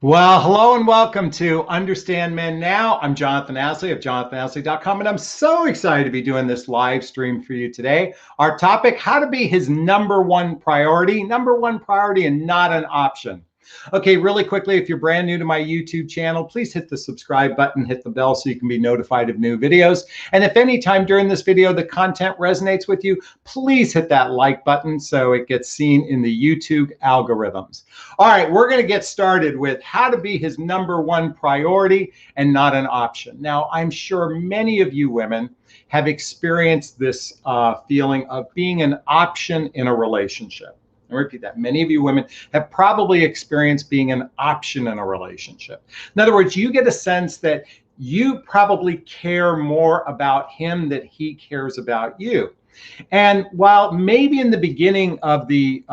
Well, hello and welcome to Understand Men Now. I'm Jonathan Asley of jonathanashley.com, and I'm so excited to be doing this live stream for you today. Our topic, how to be his number one priority and not an option. Okay, really quickly, if you're brand new to my YouTube channel, please hit the subscribe button, hit the bell so you can be notified of new videos. And if any time during this video the content resonates with you, please hit that like button so it gets seen in the YouTube algorithms. All right, we're going to get started with how to be his number one priority and not an option. Now, I'm sure many of you women have experienced this feeling of being an option in a relationship. I repeat that. Many of you women have probably experienced being an option in a relationship. In other words, you get a sense that you probably care more about him than he cares about you. And while maybe in the beginning of the,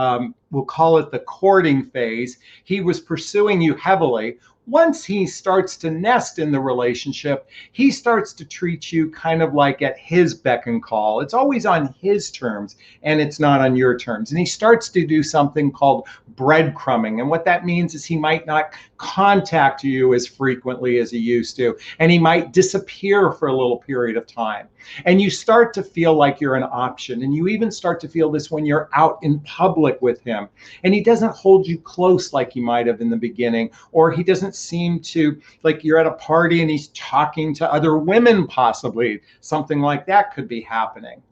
we'll call it the courting phase, he was pursuing you heavily, once he starts to nest in the relationship, he starts to treat you kind of like at his beck and call. It's always on his terms and it's not on your terms. And he starts to do something called breadcrumbing. And what that means is he might not contact you as frequently as he used to, and he might disappear for a little period of time. And you start to feel like you're an option. And you even start to feel this when you're out in public with him. And he doesn't hold you close like he might have in the beginning, or he doesn't seem to, like you're at a party and he's talking to other women, possibly. Something like that could be happening.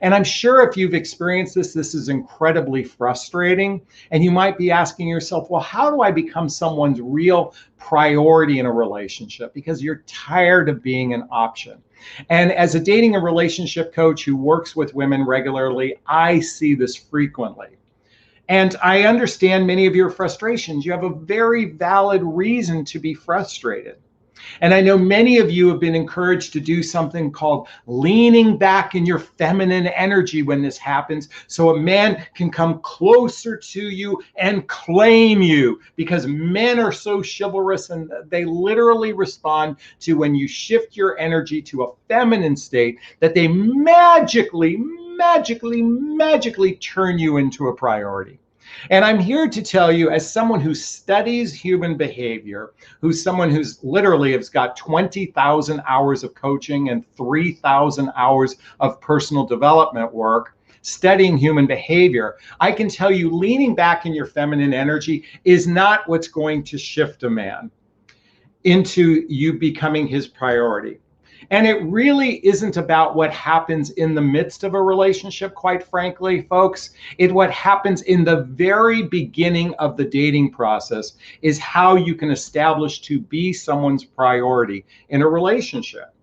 And I'm sure if you've experienced this, this is incredibly frustrating. And you might be asking yourself, well, how do I become someone's real priority in a relationship? Because you're tired of being an option. And as a dating and relationship coach who works with women regularly, I see this frequently. And I understand many of your frustrations. You have a very valid reason to be frustrated. And I know many of you have been encouraged to do something called leaning back in your feminine energy when this happens, so a man can come closer to you and claim you, because men are so chivalrous and they literally respond to when you shift your energy to a feminine state, that they magically turn you into a priority. And I'm here to tell you, as someone who studies human behavior, who's someone who's literally has got 20,000 hours of coaching and 3,000 hours of personal development work, studying human behavior, I can tell you leaning back in your feminine energy is not what's going to shift a man into you becoming his priority. And it really isn't about what happens in the midst of a relationship, quite frankly, folks. What happens in the very beginning of the dating process is how you can establish to be someone's priority in a relationship.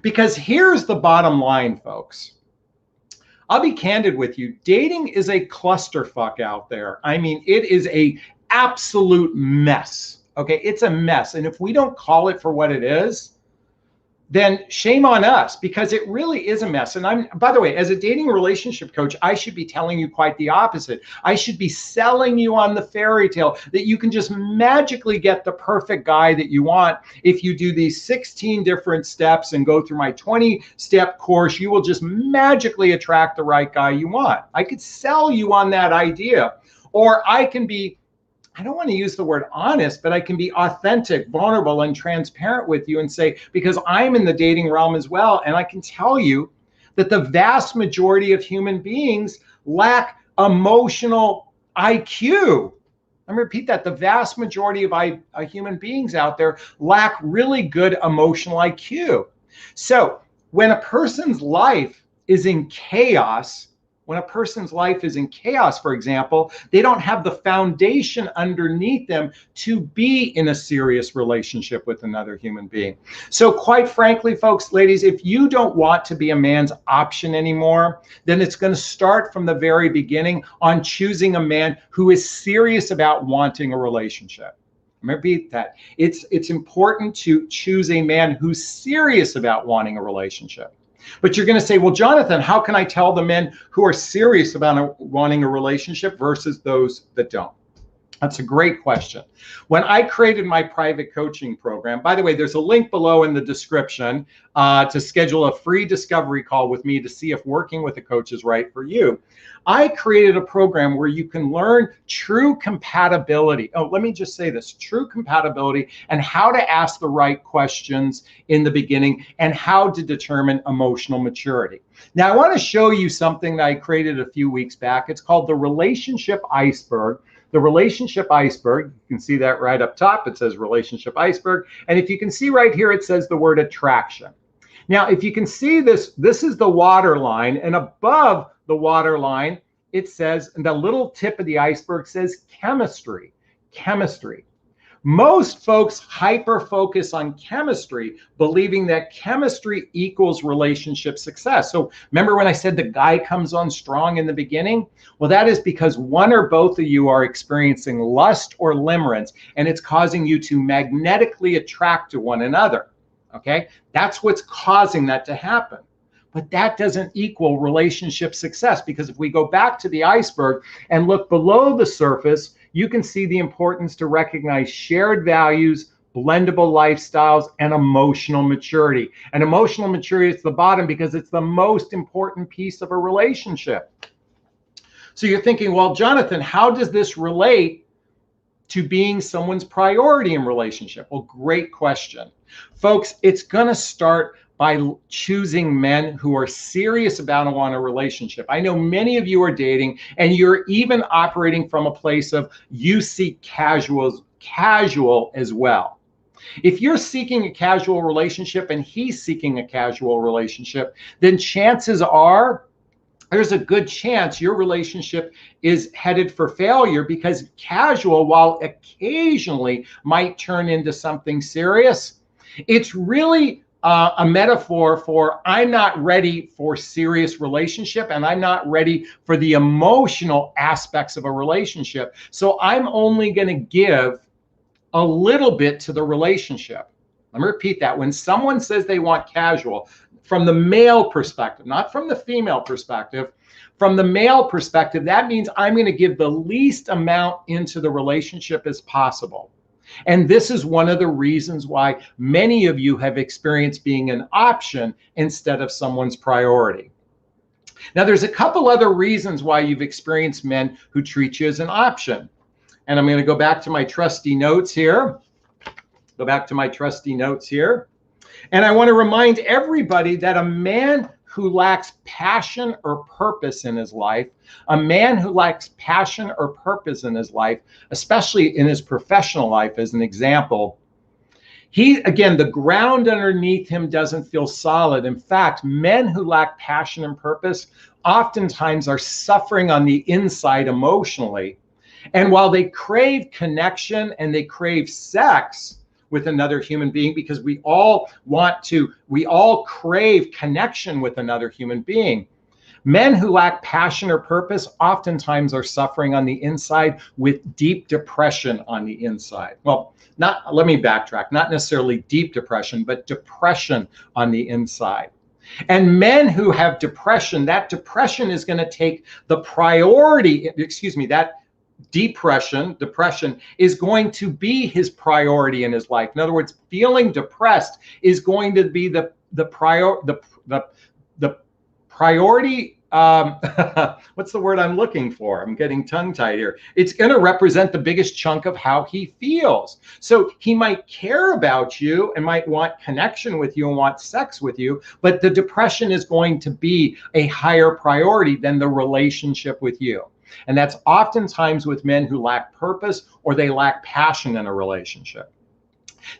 Because here's the bottom line, folks. I'll be candid with you. Dating is a clusterfuck out there. I mean, it is an absolute mess. Okay, it's a mess. And if we don't call it for what it is, then shame on us, because it really is a mess. And by the way, as a dating relationship coach, I should be telling you quite the opposite. I should be selling you on the fairy tale that you can just magically get the perfect guy that you want. If you do these 16 different steps and go through my 20-step course, you will just magically attract the right guy you want. I could sell you on that idea. Or I can be, I don't want to use the word honest, but I can be authentic, vulnerable, and transparent with you and say, because I'm in the dating realm as well, and I can tell you that the vast majority of human beings lack emotional IQ. Let me repeat that. The vast majority of human beings out there lack really good emotional IQ. So when a person's life is in chaos, for example, they don't have the foundation underneath them to be in a serious relationship with another human being. So quite frankly, folks, ladies, if you don't want to be a man's option anymore, then it's going to start from the very beginning on choosing a man who is serious about wanting a relationship. Let me repeat that. It's important to choose a man who's serious about wanting a relationship. But you're going to say, well, Jonathan, how can I tell the men who are serious about wanting a relationship versus those that don't? That's a great question. When I created my private coaching program, by the way, there's a link below in the description to schedule a free discovery call with me to see if working with a coach is right for you. I created a program where you can learn true compatibility. Oh, let me just say this, true compatibility and how to ask the right questions in the beginning and how to determine emotional maturity. Now, I want to show you something that I created a few weeks back. It's called the relationship iceberg. The relationship iceberg, you can see that right up top. It says relationship iceberg. And if you can see right here, it says the word attraction. Now, if you can see this, this is the water line. And above the water line, it says, and the little tip of the iceberg says chemistry, chemistry. Most folks hyper focus on chemistry, believing that chemistry equals relationship success. So remember when I said the guy comes on strong in the beginning? Well, that is because one or both of you are experiencing lust or limerence, and it's causing you to magnetically attract to one another. Okay, that's what's causing that to happen. But that doesn't equal relationship success, because if we go back to the iceberg and look below the surface, you can see the importance to recognize shared values, blendable lifestyles, and emotional maturity. And emotional maturity is the bottom because it's the most important piece of a relationship. So you're thinking, well, Jonathan, how does this relate to being someone's priority in relationship? Well, great question. Folks, it's going to start by choosing men who are serious about a relationship. I know many of you are dating, and you're even operating from a place of you seek casual as well. If you're seeking a casual relationship and he's seeking a casual relationship, then chances are there's a good chance your relationship is headed for failure, because casual, while occasionally might turn into something serious, it's really a metaphor for I'm not ready for serious relationship, and I'm not ready for the emotional aspects of a relationship. So I'm only going to give a little bit to the relationship. Let me repeat that. When someone says they want casual, from the male perspective, not from the female perspective, from the male perspective, that means I'm going to give the least amount into the relationship as possible. And this is one of the reasons why many of you have experienced being an option instead of someone's priority. Now, there's a couple other reasons why you've experienced men who treat you as an option. And I'm going to go back to my trusty notes here. And I want to remind everybody that a man who lacks passion or purpose in his life, especially in his professional life, as an example, the ground underneath him doesn't feel solid. In fact, men who lack passion and purpose oftentimes are suffering on the inside emotionally. And while they crave connection and they crave sex with another human being, because we all crave connection with another human being, men who lack passion or purpose oftentimes are suffering on the inside with deep depression on the inside. Well, let me backtrack, not necessarily deep depression, but depression on the inside. And men who have depression, that depression is going to take the priority, that depression is going to be his priority in his life. In other words, feeling depressed is going to be the priority. What's the word I'm looking for? I'm getting tongue-tied here. It's going to represent the biggest chunk of how he feels. So he might care about you and might want connection with you and want sex with you, but the depression is going to be a higher priority than the relationship with you. And that's oftentimes with men who lack purpose or they lack passion in a relationship.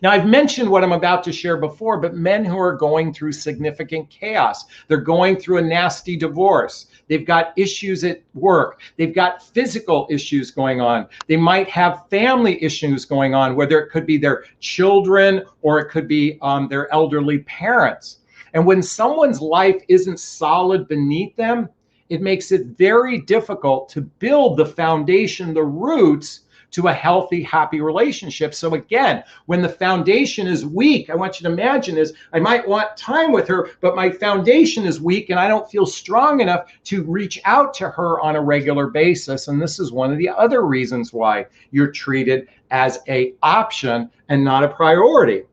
Now, I've mentioned what I'm about to share before, but men who are going through significant chaos, they're going through a nasty divorce. They've got issues at work. They've got physical issues going on. They might have family issues going on, whether it could be their children or it could be their elderly parents. And when someone's life isn't solid beneath them, it makes it very difficult to build the foundation, the roots to a healthy, happy relationship. So again, when the foundation is weak, I want you to imagine is I might want time with her, but my foundation is weak and I don't feel strong enough to reach out to her on a regular basis. And this is one of the other reasons why you're treated as an option and not a priority.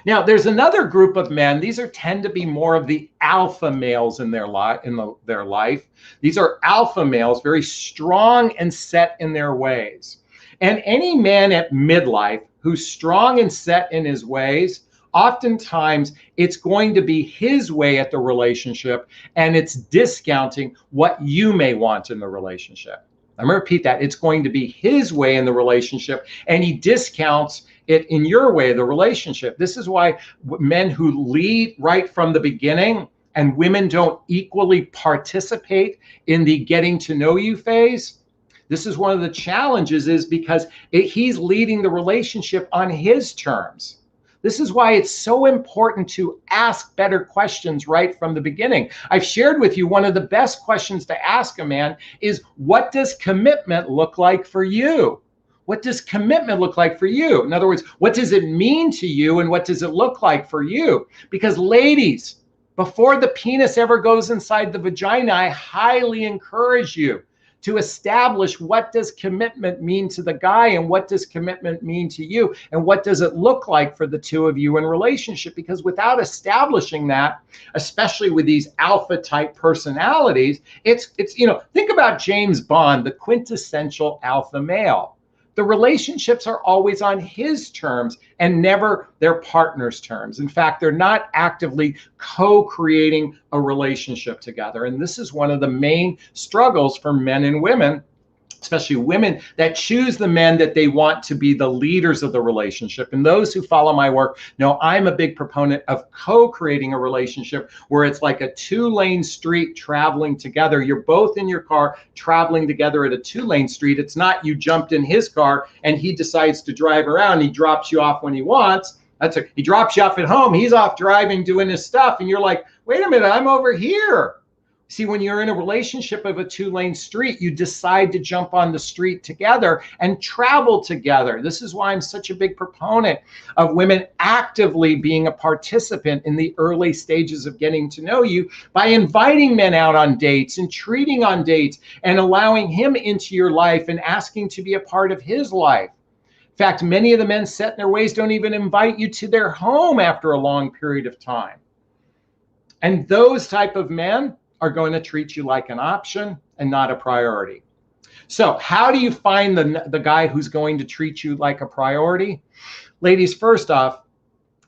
Now, there's another group of men. These tend to be more of the alpha males in their life. These are alpha males, very strong and set in their ways. And any man at midlife who's strong and set in his ways, oftentimes it's going to be his way at the relationship, and it's discounting what you may want in the relationship. I'm going to repeat that. It's going to be his way in the relationship, and he discounts it in your way of the relationship. This is why men who lead right from the beginning and women don't equally participate in the getting to know you phase. This is one of the challenges, is because he's leading the relationship on his terms. This is why it's so important to ask better questions right from the beginning. I've shared with you one of the best questions to ask a man is, what does commitment look like for you? What does commitment look like for you? In other words, what does it mean to you and what does it look like for you? Because ladies, before the penis ever goes inside the vagina, I highly encourage you to establish what does commitment mean to the guy and what does commitment mean to you and what does it look like for the two of you in relationship. Because without establishing that, especially with these alpha type personalities, it's think about James Bond, the quintessential alpha male. The relationships are always on his terms and never their partner's terms. In fact, they're not actively co-creating a relationship together. And this is one of the main struggles for men and women, especially women that choose the men that they want to be the leaders of the relationship. And those who follow my work know I'm a big proponent of co-creating a relationship where it's like a 2-lane street traveling together. You're both in your car traveling together at a 2-lane street. It's not you jumped in his car and he decides to drive around. He drops you off when he wants. He drops you off at home. He's off driving, doing his stuff. And you're like, wait a minute, I'm over here. See, when you're in a relationship of a 2-lane street, you decide to jump on the street together and travel together. This is why I'm such a big proponent of women actively being a participant in the early stages of getting to know you by inviting men out on dates and treating on dates and allowing him into your life and asking to be a part of his life. In fact, many of the men set in their ways don't even invite you to their home after a long period of time. And those type of men are going to treat you like an option and not a priority. So how do you find the guy who's going to treat you like a priority? Ladies, first off,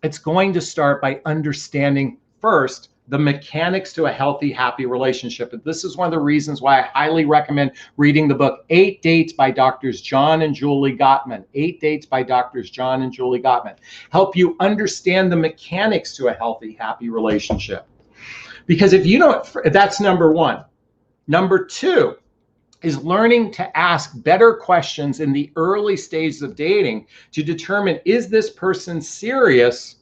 it's going to start by understanding first the mechanics to a healthy, happy relationship. And this is one of the reasons why I highly recommend reading the book 8 Dates by Drs. John and Julie Gottman. 8 Dates by Drs. John and Julie Gottman. Help you understand the mechanics to a healthy, happy relationship. Because if you don't, that's number one. Number two is learning to ask better questions in the early stages of dating to determine, is this person serious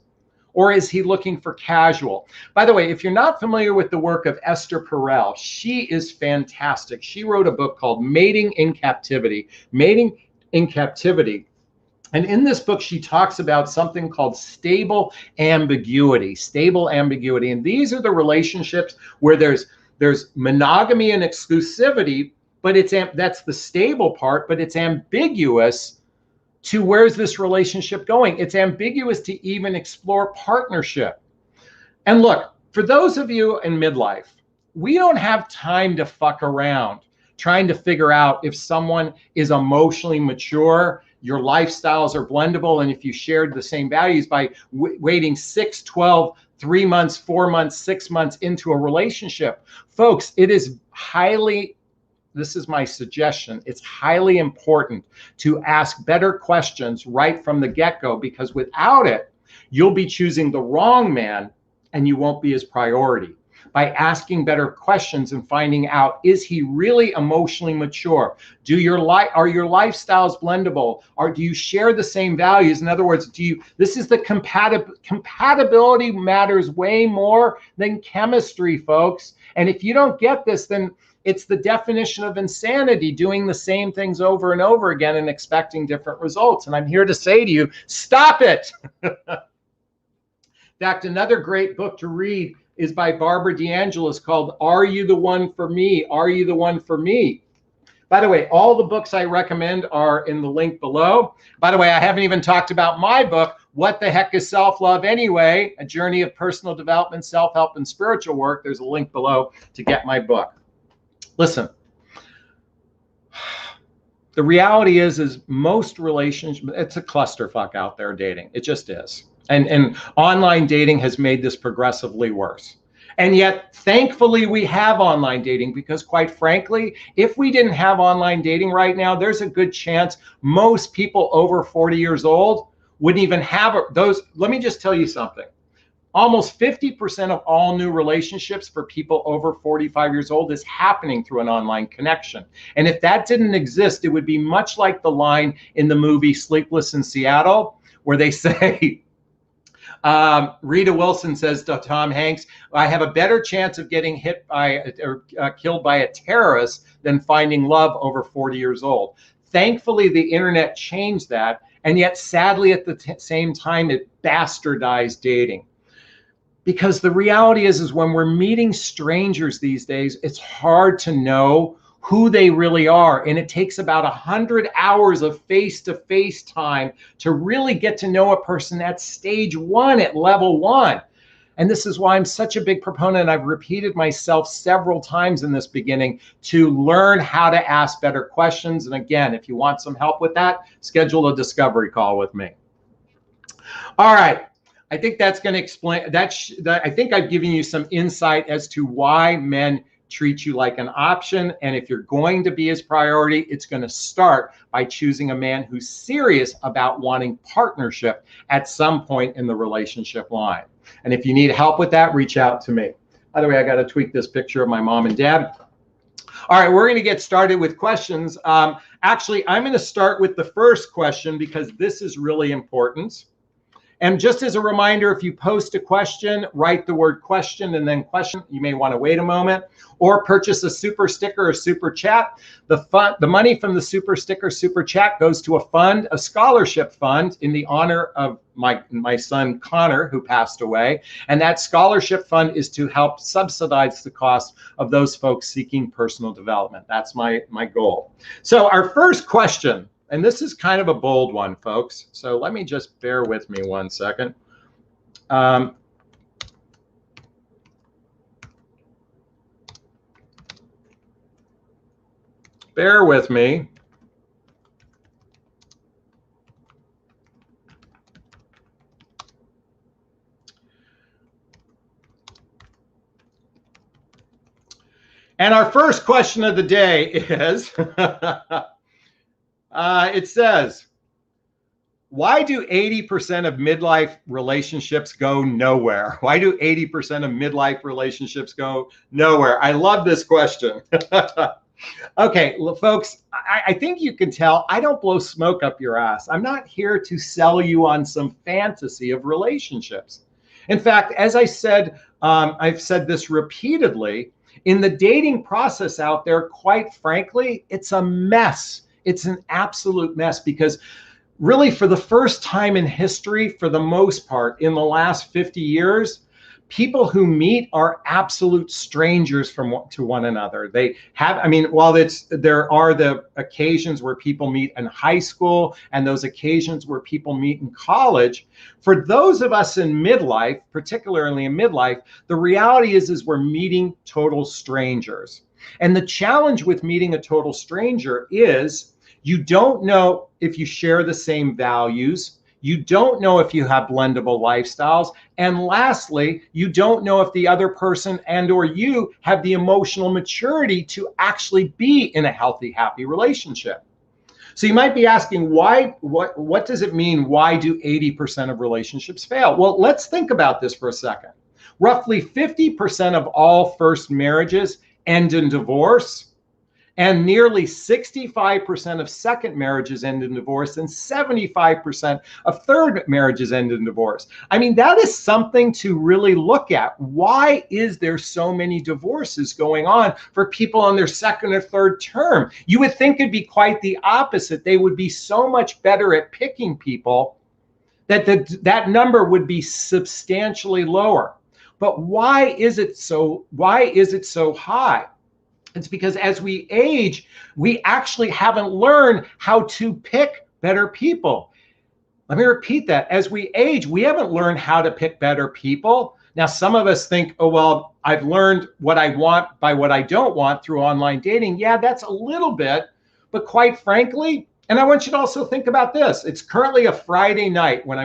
or is he looking for casual? By the way, if you're not familiar with the work of Esther Perel, she is fantastic. She wrote a book called Mating in Captivity. Mating in Captivity. And in this book, she talks about something called stable ambiguity. Stable ambiguity. And these are the relationships where there's monogamy and exclusivity, but that's the stable part, but it's ambiguous to where's this relationship going. It's ambiguous to even explore partnership. And look, for those of you in midlife, we don't have time to fuck around trying to figure out if someone is emotionally mature, your lifestyles are blendable, and if you shared the same values by waiting 6, 12, 3 months, 4 months, 6 months into a relationship. Folks, it is this is my suggestion, it's highly important to ask better questions right from the get-go, because without it, you'll be choosing the wrong man and you won't be his priority. By asking better questions and finding out, is he really emotionally mature? Are your lifestyles blendable? Or do you share the same values? In other words, this is the compatibility matters way more than chemistry, folks. And if you don't get this, then It's the definition of insanity, doing the same things over and over again and expecting different results. And I'm here to say to you, stop it. In fact, another great book to read is by Barbara DeAngelis called Are You the One for Me? Are You the One for Me? By the way, all the books I recommend are in the link below. By the way, I haven't even talked about my book, What the Heck is Self-Love Anyway? A Journey of Personal Development, Self-Help, and Spiritual Work. There's a link below to get my book. Listen, the reality is most relationships, it's a clusterfuck out there dating. It just is. And online dating has made this progressively worse. And yet, thankfully, we have online dating because, quite frankly, if we didn't have online dating right now, there's a good chance most people over 40 years old wouldn't even have those. Let me just tell you something. Almost 50% of all new relationships for people over 45 years old is happening through an online connection. And if that didn't exist, it would be much like the line in the movie Sleepless in Seattle, where they say, Rita Wilson says to Tom Hanks, I have a better chance of getting hit by or killed by a terrorist than finding love over 40 years old. Thankfully, the internet changed that. And yet, sadly, at the same time, it bastardized dating. Because the reality is when we're meeting strangers these days, it's hard to know who they really are. And it takes about 100 hours of face-to-face time to really get to know a person at stage one, at level one. And this is why I'm such a big proponent. I've repeated myself several times in this beginning to learn how to ask better questions. And again, if you want some help with that, schedule a discovery call with me. All right. I think that's going to explain that. I think I've given you some insight as to why men treat you like an option. And if you're going to be his priority, it's going to start by choosing a man who's serious about wanting partnership at some point in the relationship line. And if you need help with that, reach out to me. By the way, I got to tweak this picture of my mom and dad. All right, we're going to get started with questions. Actually, I'm going to start with the first question because this is really important. And just as a reminder, if you post a question, write the word question and then question. You may want to wait a moment or purchase a super sticker or super chat. The money from the super sticker, super chat goes to a fund, a scholarship fund in the honor of my son, Connor, who passed away. And that scholarship fund is to help subsidize the cost of those folks seeking personal development. That's my goal. So our first question, and this is kind of a bold one, folks. So let me just bear with me one second. Bear with me. And our first question of the day is, it says, why do 80% of midlife relationships go nowhere? Why do 80% of midlife relationships go nowhere? I love this question. Okay, well, folks, I think you can tell I don't blow smoke up your ass. I'm not here to sell you on some fantasy of relationships. In fact, as I said, I've said this repeatedly, in the dating process out there, quite frankly, it's a mess. It's an absolute mess because really for the first time in history, for the most part, in the last 50 years, people who meet are absolute strangers to one another. They have, I mean, while there are the occasions where people meet in high school and those occasions where people meet in college, for those of us in midlife, particularly in midlife, the reality is we're meeting total strangers. And the challenge with meeting a total stranger is you don't know if you share the same values. You don't know if you have blendable lifestyles. And lastly, you don't know if the other person and or you have the emotional maturity to actually be in a healthy, happy relationship. So you might be asking, why? What does it mean? Why do 80% of relationships fail? Well, let's think about this for a second. Roughly 50% of all first marriages end in divorce. And nearly 65% of second marriages end in divorce, and 75% of third marriages end in divorce. I mean, that is something to really look at. Why is there so many divorces going on for people on their second or third term? You would think it'd be quite the opposite. They would be so much better at picking people that that number would be substantially lower. But why is it so high? It's because as we age, we actually haven't learned how to pick better people. Let me repeat that. As we age, we haven't learned how to pick better people. Now, some of us think, oh, well, I've learned what I want by what I don't want through online dating. Yeah, that's a little bit. But quite frankly, and I want you to also think about this. It's currently a Friday night when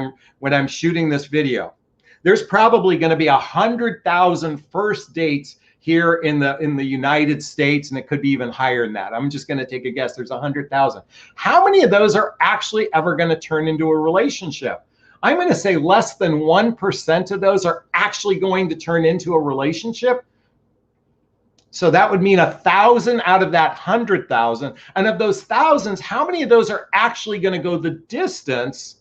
I'm shooting this video. There's probably going to be 100,000 first dates here in the United States, and it could be even higher than that. I'm just going to take a guess. There's 100,000. How many of those are actually ever going to turn into a relationship? I'm going to say less than 1% of those are actually going to turn into a relationship. So that would mean 1,000 out of that 100,000. And of those thousands, how many of those are actually going to go the distance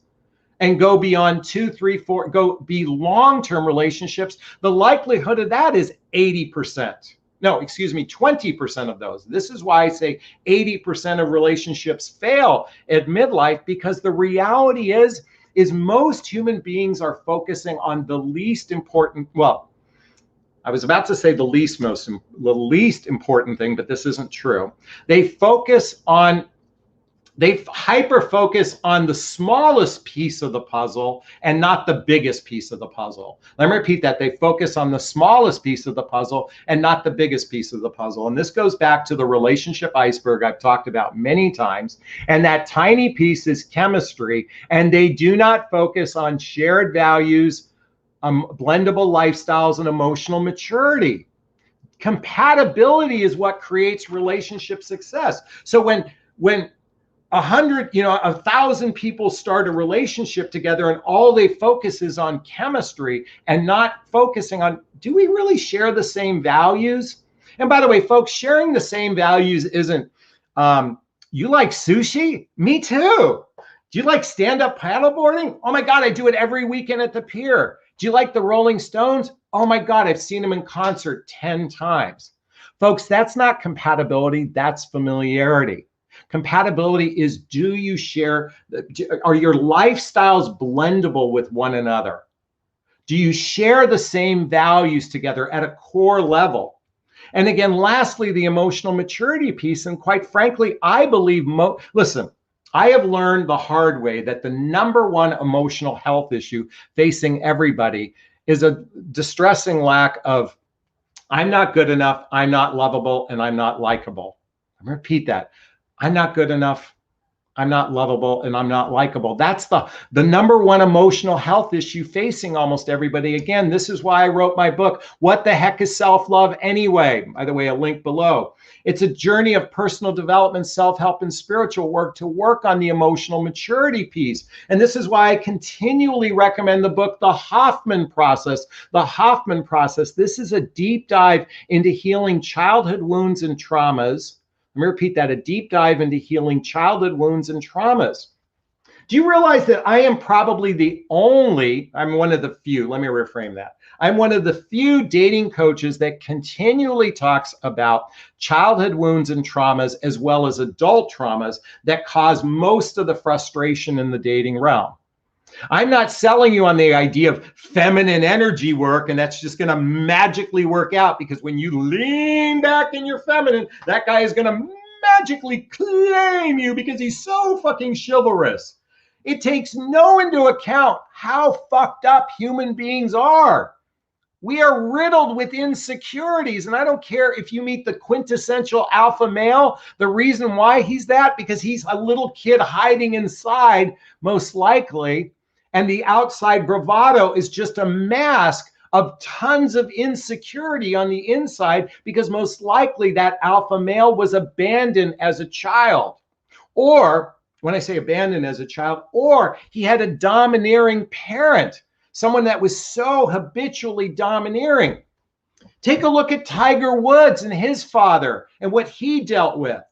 and go beyond 2, 3, 4, go be long-term relationships? The likelihood of that is 80%. No, excuse me, 20% of those. This is why I say 80% of relationships fail at midlife, because the reality is most human beings are focusing on the least important, well, I was about to say the least important thing, but this isn't true. They hyper-focus on the smallest piece of the puzzle and not the biggest piece of the puzzle. Let me repeat that. They focus on the smallest piece of the puzzle and not the biggest piece of the puzzle. And this goes back to the relationship iceberg I've talked about many times. And that tiny piece is chemistry. And they do not focus on shared values, blendable lifestyles, and emotional maturity. Compatibility is what creates relationship success. So when 1,000 people start a relationship together and all they focus is on chemistry and not focusing on, do we really share the same values? And by the way, folks, sharing the same values isn't, you like sushi? Me too. Do you like stand-up paddleboarding? Oh my God, I do it every weekend at the pier. Do you like the Rolling Stones? Oh my God, I've seen them in concert 10 times. Folks, that's not compatibility, that's familiarity. Compatibility is, do you share, are your lifestyles blendable with one another? Do you share the same values together at a core level? And again, lastly, the emotional maturity piece. And quite frankly, I believe, listen, I have learned the hard way that the number one emotional health issue facing everybody is a distressing lack of, I'm not good enough, I'm not lovable, and I'm not likable. I'm going to repeat that. I'm not good enough, I'm not lovable, and I'm not likable. That's the number one emotional health issue facing almost everybody. Again, this is why I wrote my book, What the Heck is Self-Love Anyway? By the way, a link below. It's a journey of personal development, self-help, and spiritual work to work on the emotional maturity piece. And this is why I continually recommend the book, The Hoffman Process. The Hoffman Process. This is a deep dive into healing childhood wounds and traumas. Let me repeat that, a deep dive into healing childhood wounds and traumas. Do you realize that I am probably I'm one of the few, let me reframe that. I'm one of the few dating coaches that continually talks about childhood wounds and traumas, as well as adult traumas that cause most of the frustration in the dating realm. I'm not selling you on the idea of feminine energy work and that's just going to magically work out, because when you lean back in your feminine, that guy is going to magically claim you because he's so fucking chivalrous. It takes no into account how fucked up human beings are. We are riddled with insecurities. And I don't care if you meet the quintessential alpha male, the reason why he's that, because he's a little kid hiding inside, most likely. And the outside bravado is just a mask of tons of insecurity on the inside, because most likely that alpha male was abandoned as a child. Or when I say abandoned as a child, or he had a domineering parent, someone that was so habitually domineering. Take a look at Tiger Woods and his father and what he dealt with.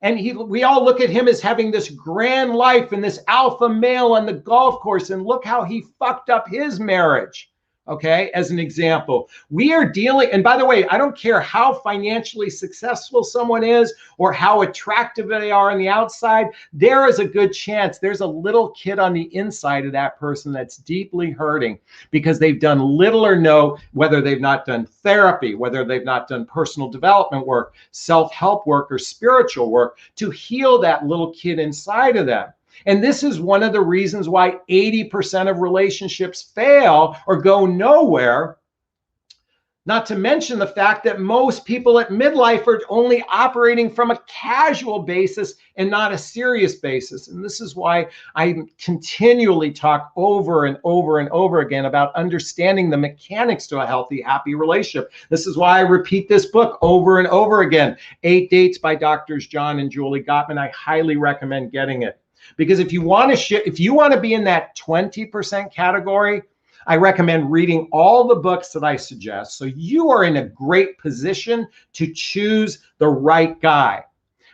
And we all look at him as having this grand life and this alpha male on the golf course. And look how he fucked up his marriage. Okay, as an example, we are dealing, and by the way, I don't care how financially successful someone is or how attractive they are on the outside, there is a good chance there's a little kid on the inside of that person that's deeply hurting because they've done little or no, whether they've not done therapy, whether they've not done personal development work, self-help work, or spiritual work to heal that little kid inside of them. And this is one of the reasons why 80% of relationships fail or go nowhere. Not to mention the fact that most people at midlife are only operating from a casual basis and not a serious basis. And this is why I continually talk over and over and over again about understanding the mechanics to a healthy, happy relationship. This is why I repeat this book over and over again. 8 Dates by Doctors John and Julie Gottman. I highly recommend getting it. Because if you want to be in that 20% category, I recommend reading all the books that I suggest. So you are in a great position to choose the right guy.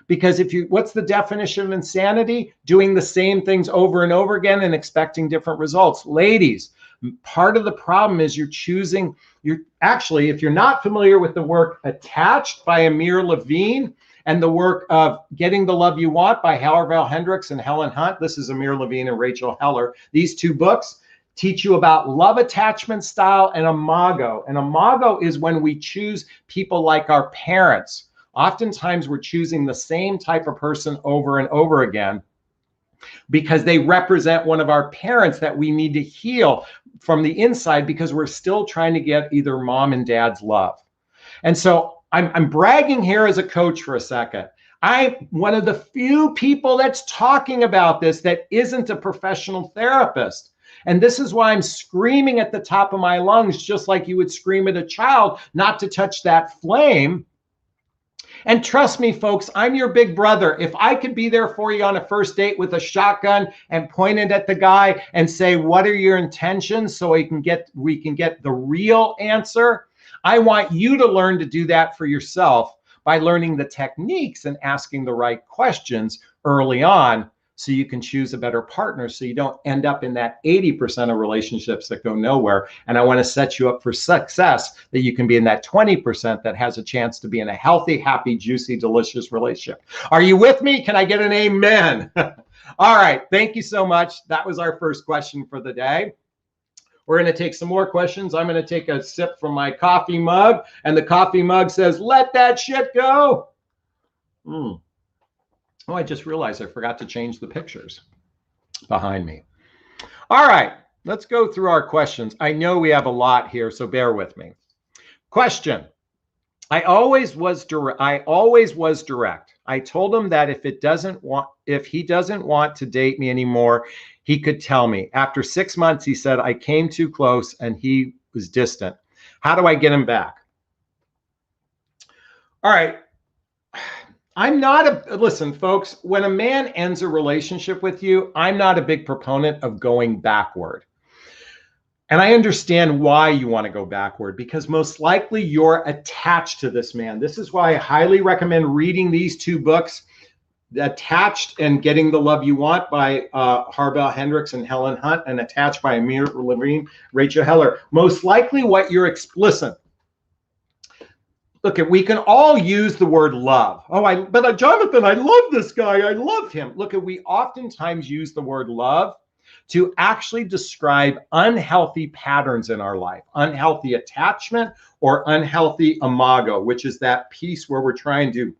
Because what's the definition of insanity? Doing the same things over and over again and expecting different results. Ladies, part of the problem is actually, if you're not familiar with the work Attached by Amir Levine, and the work of Getting the Love You Want by Howard Hendricks and Helen Hunt. This is Amir Levine and Rachel Heller. These 2 books teach you about love attachment style and imago. And imago is when we choose people like our parents. Oftentimes we're choosing the same type of person over and over again because they represent one of our parents that we need to heal from the inside because we're still trying to get either mom and dad's love. And so I'm bragging here as a coach for a second. I'm one of the few people that's talking about this that isn't a professional therapist. And this is why I'm screaming at the top of my lungs, just like you would scream at a child, not to touch that flame. And trust me, folks, I'm your big brother. If I could be there for you on a first date with a shotgun and point it at the guy and say, what are your intentions? So we can get the real answer. I want you to learn to do that for yourself by learning the techniques and asking the right questions early on so you can choose a better partner so you don't end up in that 80% of relationships that go nowhere. And I want to set you up for success that you can be in that 20% that has a chance to be in a healthy, happy, juicy, delicious relationship. Are you with me? Can I get an amen? All right. Thank you so much. That was our first question for the day. We're going to take some more questions. I'm going to take a sip from my coffee mug, and the coffee mug says, let that shit go. Oh, I just realized I forgot to change the pictures behind me. All right, let's go through our questions. I know we have a lot here, so bear with me. Question. I always was direct. I told him that if he doesn't want to date me anymore, he could tell me. After 6 months, he said I came too close and he was distant. How do I get him back? All right. Listen, folks, when a man ends a relationship with you, I'm not a big proponent of going backward. And I understand why you want to go backward, because most likely you're attached to this man. This is why I highly recommend reading these 2 books, Attached and Getting the Love You Want by Harbel Hendricks and Helen Hunt, and Attached by Amir Levine, Rachel Heller. Most likely what you're listen. Look, we can all use the word love. But Jonathan, I love this guy. I love him. Look, we oftentimes use the word love to actually describe unhealthy patterns in our life, unhealthy attachment or unhealthy imago, which is that piece where we're trying to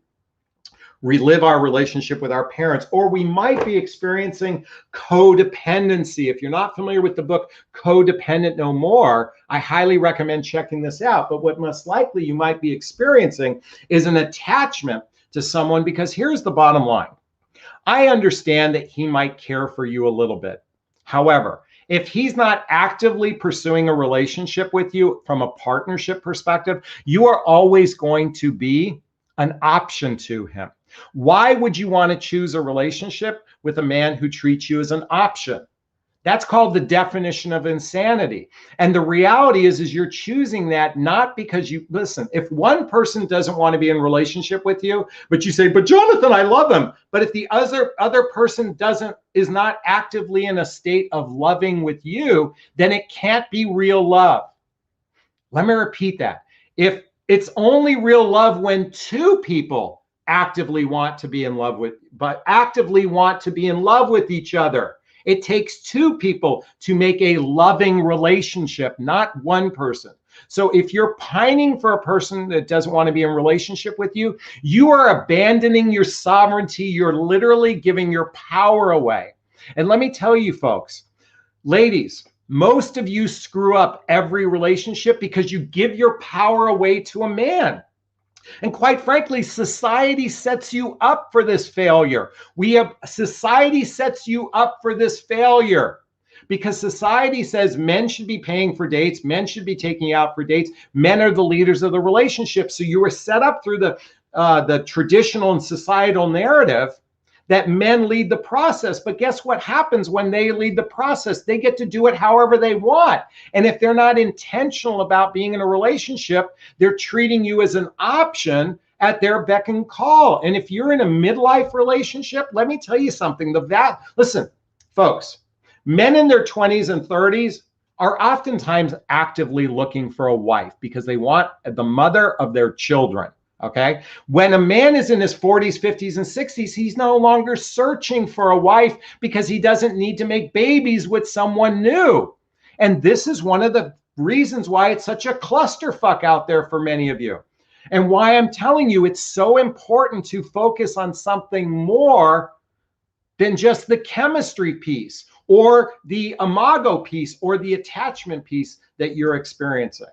relive our relationship with our parents, or we might be experiencing codependency. If you're not familiar with the book Codependent No More, I highly recommend checking this out. But what most likely you might be experiencing is an attachment to someone, because here's the bottom line. I understand that he might care for you a little bit. However, if he's not actively pursuing a relationship with you from a partnership perspective, you are always going to be an option to him. Why would you want to choose a relationship with a man who treats you as an option? That's called the definition of insanity. And the reality is you're choosing that not because you listen, if one person doesn't want to be in a relationship with you, but you say, but Jonathan, I love him. But if the other person is not actively in a state of loving with you, then it can't be real love. Let me repeat that. If it's only real love when two people actively want to be in love with each other. It takes two people to make a loving relationship, not one person. So if you're pining for a person that doesn't want to be in a relationship with you, you are abandoning your sovereignty. You're literally giving your power away. And let me tell you, folks, ladies, most of you screw up every relationship because you give your power away to a man. And quite frankly, society sets you up for this failure. Society sets you up for this failure because society says men should be paying for dates, men should be taking you out for dates, men are the leaders of the relationship. So you were set up through the traditional and societal narrative that men lead the process. But guess what happens when they lead the process? They get to do it however they want. And if they're not intentional about being in a relationship, they're treating you as an option at their beck and call. And if you're in a midlife relationship, let me tell you something. Listen, folks, men in their 20s and 30s are oftentimes actively looking for a wife because they want the mother of their children. Okay. When a man is in his 40s, 50s, and 60s, he's no longer searching for a wife because he doesn't need to make babies with someone new. And this is one of the reasons why it's such a clusterfuck out there for many of you. And why I'm telling you it's so important to focus on something more than just the chemistry piece or the imago piece or the attachment piece that you're experiencing.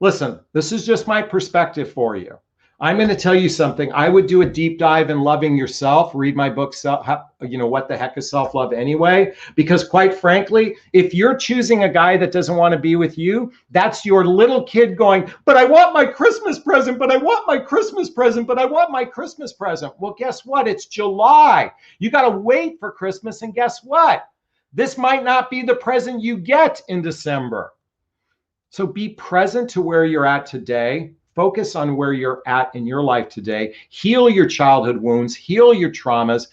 Listen, this is just my perspective for you. I'm going to tell you something. I would do a deep dive in loving yourself. Read my book, What the Heck is Self-Love Anyway? Because quite frankly, if you're choosing a guy that doesn't want to be with you, that's your little kid going, but I want my Christmas present, but I want my Christmas present, but I want my Christmas present. Well, guess what? It's July. You got to wait for Christmas. And guess what? This might not be the present you get in December. So be present to where you're at today. Focus on where you're at in your life today. Heal your childhood wounds, heal your traumas,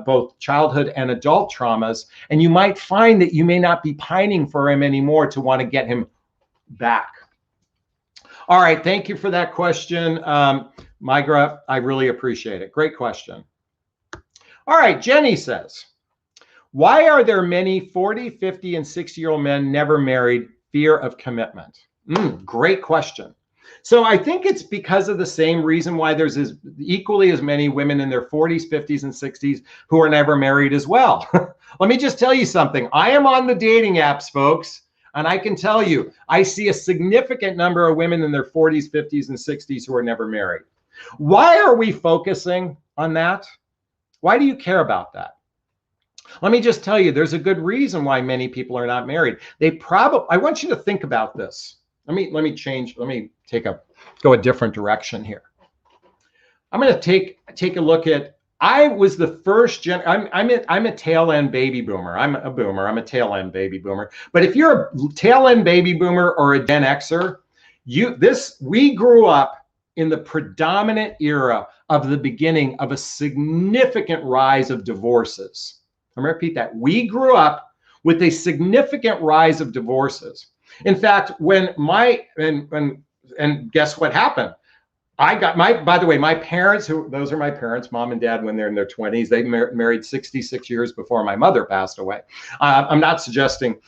both childhood and adult traumas. And you might find that you may not be pining for him anymore to want to get him back. All right. Thank you for that question, Migra. I really appreciate it. Great question. All right. Jenny says, why are there many 40, 50, and 60-year-old men never married? Fear of commitment. Great question. So I think it's because of the same reason why there's equally as many women in their 40s, 50s, and 60s who are never married as well. Let me just tell you something. I am on the dating apps, folks, and I can tell you, I see a significant number of women in their 40s, 50s, and 60s who are never married. Why are we focusing on that? Why do you care about that? Let me just tell you, there's a good reason why many people are not married. I want you to think about this. Let me go a different direction here. I'm going to take a look at, I was the first I'm a tail end baby boomer. I'm a boomer. I'm a tail end baby boomer. But if you're a tail end baby boomer or a Gen Xer, we grew up in the predominant era of the beginning of a significant rise of divorces. I'm going to repeat that. We grew up with a significant rise of divorces. In fact, and guess what happened? By the way, my parents, those are my parents, mom and dad, when they're in their 20s, they married 66 years before my mother passed away. I'm not suggesting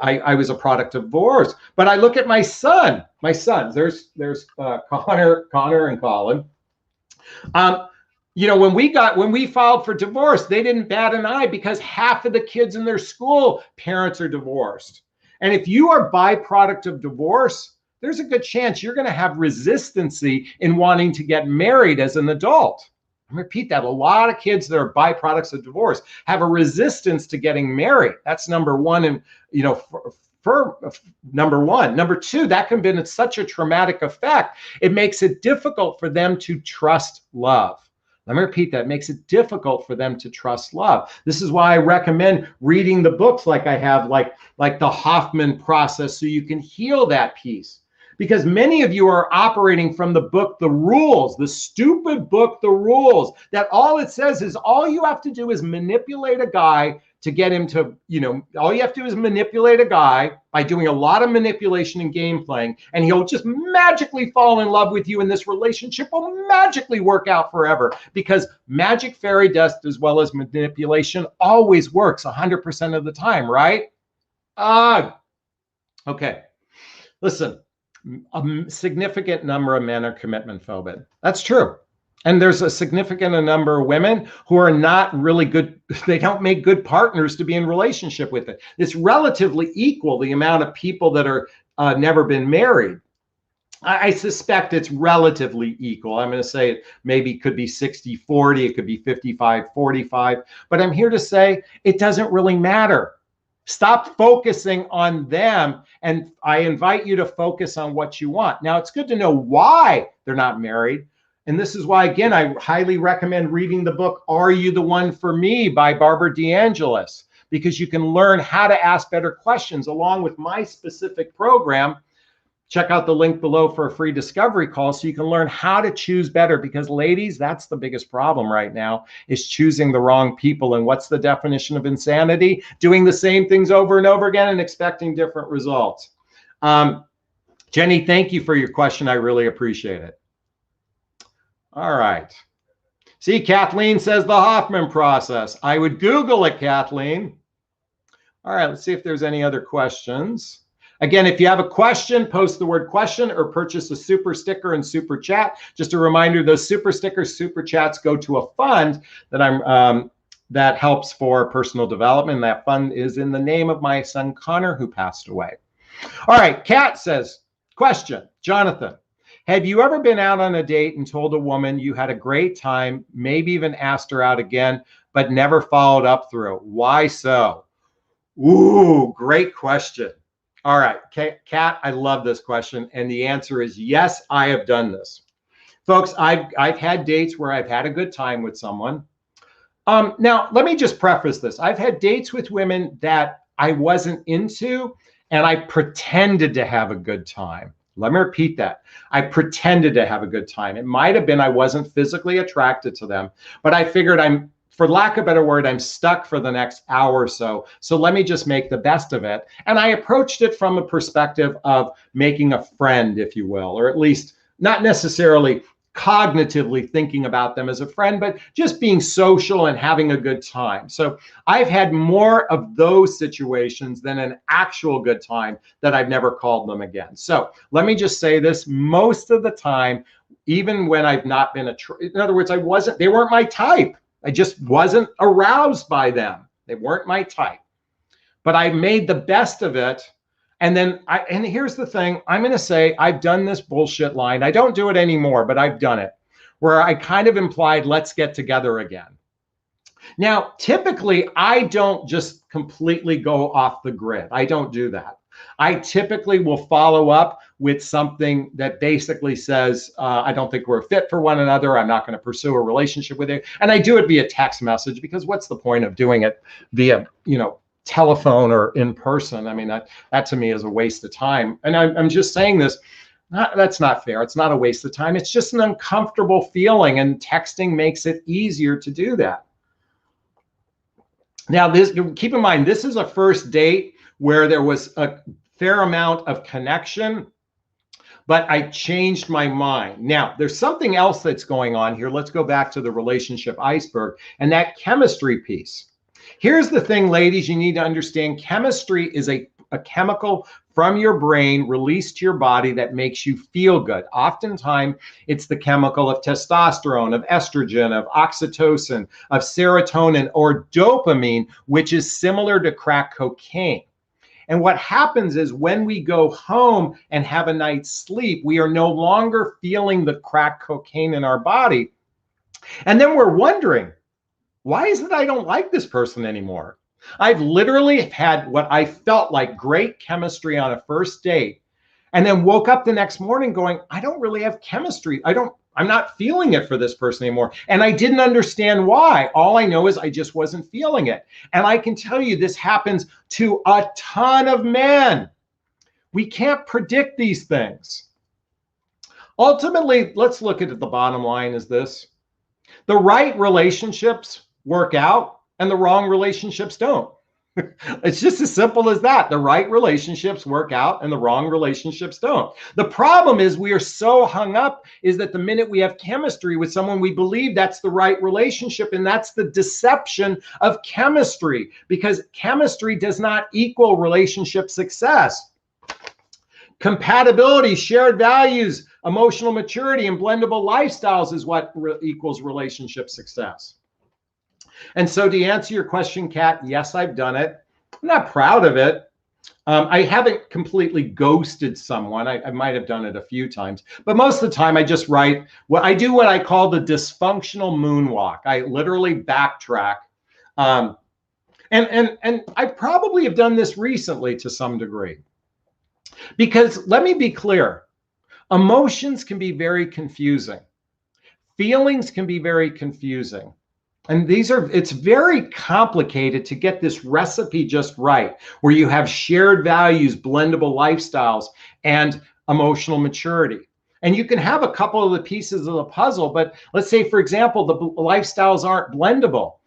I was a product of divorce, but I look at my sons, there's Connor and Colin. When we filed for divorce, they didn't bat an eye because half of the kids in their school, parents are divorced. And if you are byproduct of divorce, there's a good chance you're going to have resistancy in wanting to get married as an adult. I repeat that. A lot of kids that are byproducts of divorce have a resistance to getting married. That's number one. And, for number one. Number two, that can be such a traumatic effect. It makes it difficult for them to trust love. Let me repeat that. It makes it difficult for them to trust love. This is why I recommend reading the books like I have, like the Hoffman process, so you can heal that piece. Because many of you are operating from the book, The Rules, the stupid book, The Rules, that all it says is all you have to do is manipulate a guy to get him to, all you have to do is manipulate a guy by doing a lot of manipulation and game playing, and he'll just magically fall in love with you, and this relationship will magically work out forever, because magic, fairy dust, as well as manipulation always works 100% of the time, right? Okay. Listen, a significant number of men are commitment phobic. That's true. And there's a significant number of women who are not really good. They don't make good partners to be in relationship with it. It's relatively equal, the amount of people that are never been married. I suspect it's relatively equal. I'm going to say it maybe could be 60-40. It could be 55-45. But I'm here to say it doesn't really matter. Stop focusing on them, and I invite you to focus on what you want. Now, it's good to know why they're not married. And this is why, again, I highly recommend reading the book, Are You the One for Me by Barbara DeAngelis, because you can learn how to ask better questions along with my specific program. Check out the link below for a free discovery call so you can learn how to choose better, because ladies, that's the biggest problem right now, is choosing the wrong people. And what's the definition of insanity? Doing the same things over and over again and expecting different results. Jenny, thank you for your question. I really appreciate it. All right. See, Kathleen says the Hoffman process. I would Google it, Kathleen. All right, let's see if there's any other questions. Again, if you have a question, post the word question or purchase a super sticker and super chat. Just a reminder, those super stickers, super chats go to a fund that that helps for personal development. That fund is in the name of my son, Connor, who passed away. All right, Kat says, question, Jonathan, have you ever been out on a date and told a woman you had a great time, maybe even asked her out again, but never followed up through? Why so? Ooh, great question. All right, Kat, I love this question. And the answer is yes, I have done this. Folks, I've had dates where I've had a good time with someone. Now, let me just preface this. I've had dates with women that I wasn't into, and I pretended to have a good time. Let me repeat that. I pretended to have a good time. It might have been I wasn't physically attracted to them, but I figured for lack of a better word, I'm stuck for the next hour or so. So let me just make the best of it. And I approached it from a perspective of making a friend, if you will, or at least not necessarily cognitively thinking about them as a friend, but just being social and having a good time. So I've had more of those situations than an actual good time that I've never called them again. So let me just say this, most of the time, even when I've not been in other words, they weren't my type. I just wasn't aroused by them. They weren't my type, but I made the best of it. And then and here's the thing, I'm going to say I've done this bullshit line. I don't do it anymore, but I've done it where I kind of implied, let's get together again. Now, typically I don't just completely go off the grid. I don't do that. I typically will follow up with something that basically says, I don't think we're a fit for one another. I'm not going to pursue a relationship with you. And I do it via text message, because what's the point of doing it via, telephone or in person? I mean, that to me is a waste of time. And I'm just saying this, that's not fair. It's not a waste of time. It's just an uncomfortable feeling, and texting makes it easier to do that. Now, keep in mind, this is a first date where there was a fair amount of connection, but I changed my mind. Now, there's something else that's going on here. Let's go back to the relationship iceberg and that chemistry piece. Here's the thing, ladies, you need to understand. Chemistry is a chemical from your brain released to your body that makes you feel good. Oftentimes, it's the chemical of testosterone, of estrogen, of oxytocin, of serotonin, or dopamine, which is similar to crack cocaine. And what happens is when we go home and have a night's sleep, we are no longer feeling the crack cocaine in our body. And then we're wondering, why is it I don't like this person anymore? I've literally had what I felt like great chemistry on a first date, and then woke up the next morning going, I don't really have chemistry. I don't I'm not feeling it for this person anymore. And I didn't understand why. All I know is I just wasn't feeling it. And I can tell you this happens to a ton of men. We can't predict these things. Ultimately, let's look at it. The bottom line is this. The right relationships work out and the wrong relationships don't. It's just as simple as that. The right relationships work out and the wrong relationships don't. The problem is we are so hung up is that the minute we have chemistry with someone, we believe that's the right relationship. And that's the deception of chemistry, because chemistry does not equal relationship success. Compatibility, shared values, emotional maturity, and blendable lifestyles is what equals relationship success. And so to answer your question, Kat, yes, I've done it. I'm not proud of it. I haven't completely ghosted someone. I might have done it a few times, but most of the time I just write what I do, what I call the dysfunctional moonwalk. I literally backtrack. And I probably have done this recently to some degree, because let me be clear. Emotions can be very confusing. Feelings can be very confusing. And it's very complicated to get this recipe just right, where you have shared values, blendable lifestyles, and emotional maturity. And you can have a couple of the pieces of the puzzle, but let's say, for example, the lifestyles aren't blendable.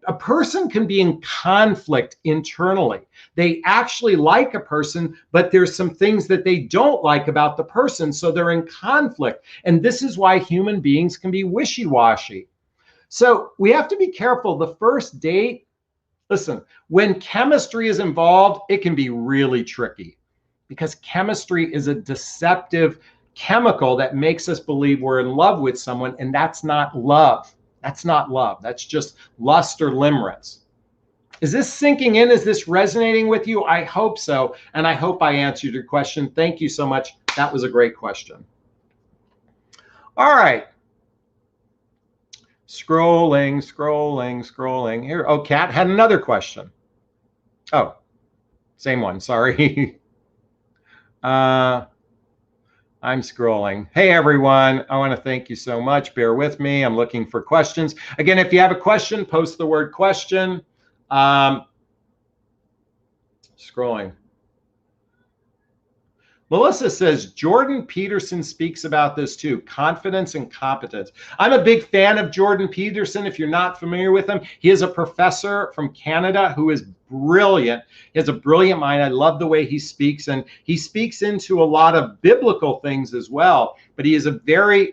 A person can be in conflict internally. They actually like a person, but there's some things that they don't like about the person, so they're in conflict. And this is why human beings can be wishy-washy. So we have to be careful. The first date, listen, when chemistry is involved, it can be really tricky, because chemistry is a deceptive chemical that makes us believe we're in love with someone, and that's not love. That's not love. That's just lust or limerence. Is this sinking in? Is this resonating with you? I hope so, and I hope I answered your question. Thank you so much. That was a great question. All right. Scrolling. Here. Oh, Kat had another question. Oh, same one. Sorry. I'm scrolling. Hey, everyone. I want to thank you so much. Bear with me. I'm looking for questions. Again, if you have a question, post the word question. Scrolling. Melissa says, Jordan Peterson speaks about this too, confidence and competence. I'm a big fan of Jordan Peterson. If you're not familiar with him, he is a professor from Canada who is brilliant. He has a brilliant mind. I love the way he speaks, and he speaks into a lot of biblical things as well, but he is a very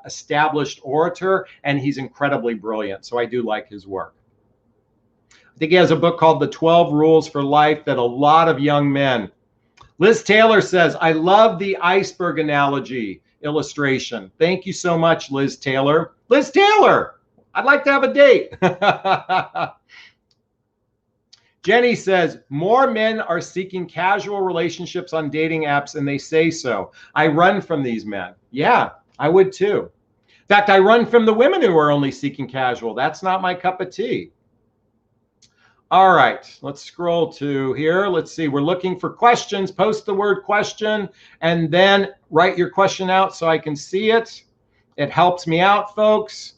established orator, and he's incredibly brilliant. So I do like his work. I think he has a book called The 12 Rules for Life that a lot of young men. Liz Taylor says, I love the iceberg analogy illustration. Thank you so much, Liz Taylor. Liz Taylor, I'd like to have a date. Jenny says, more men are seeking casual relationships on dating apps, and they say so. I run from these men. Yeah, I would too. In fact, I run from the women who are only seeking casual. That's not my cup of tea. All right, let's scroll to here. Let's see, we're looking for questions. Post the word question and then write your question out so I can see it. It helps me out, folks.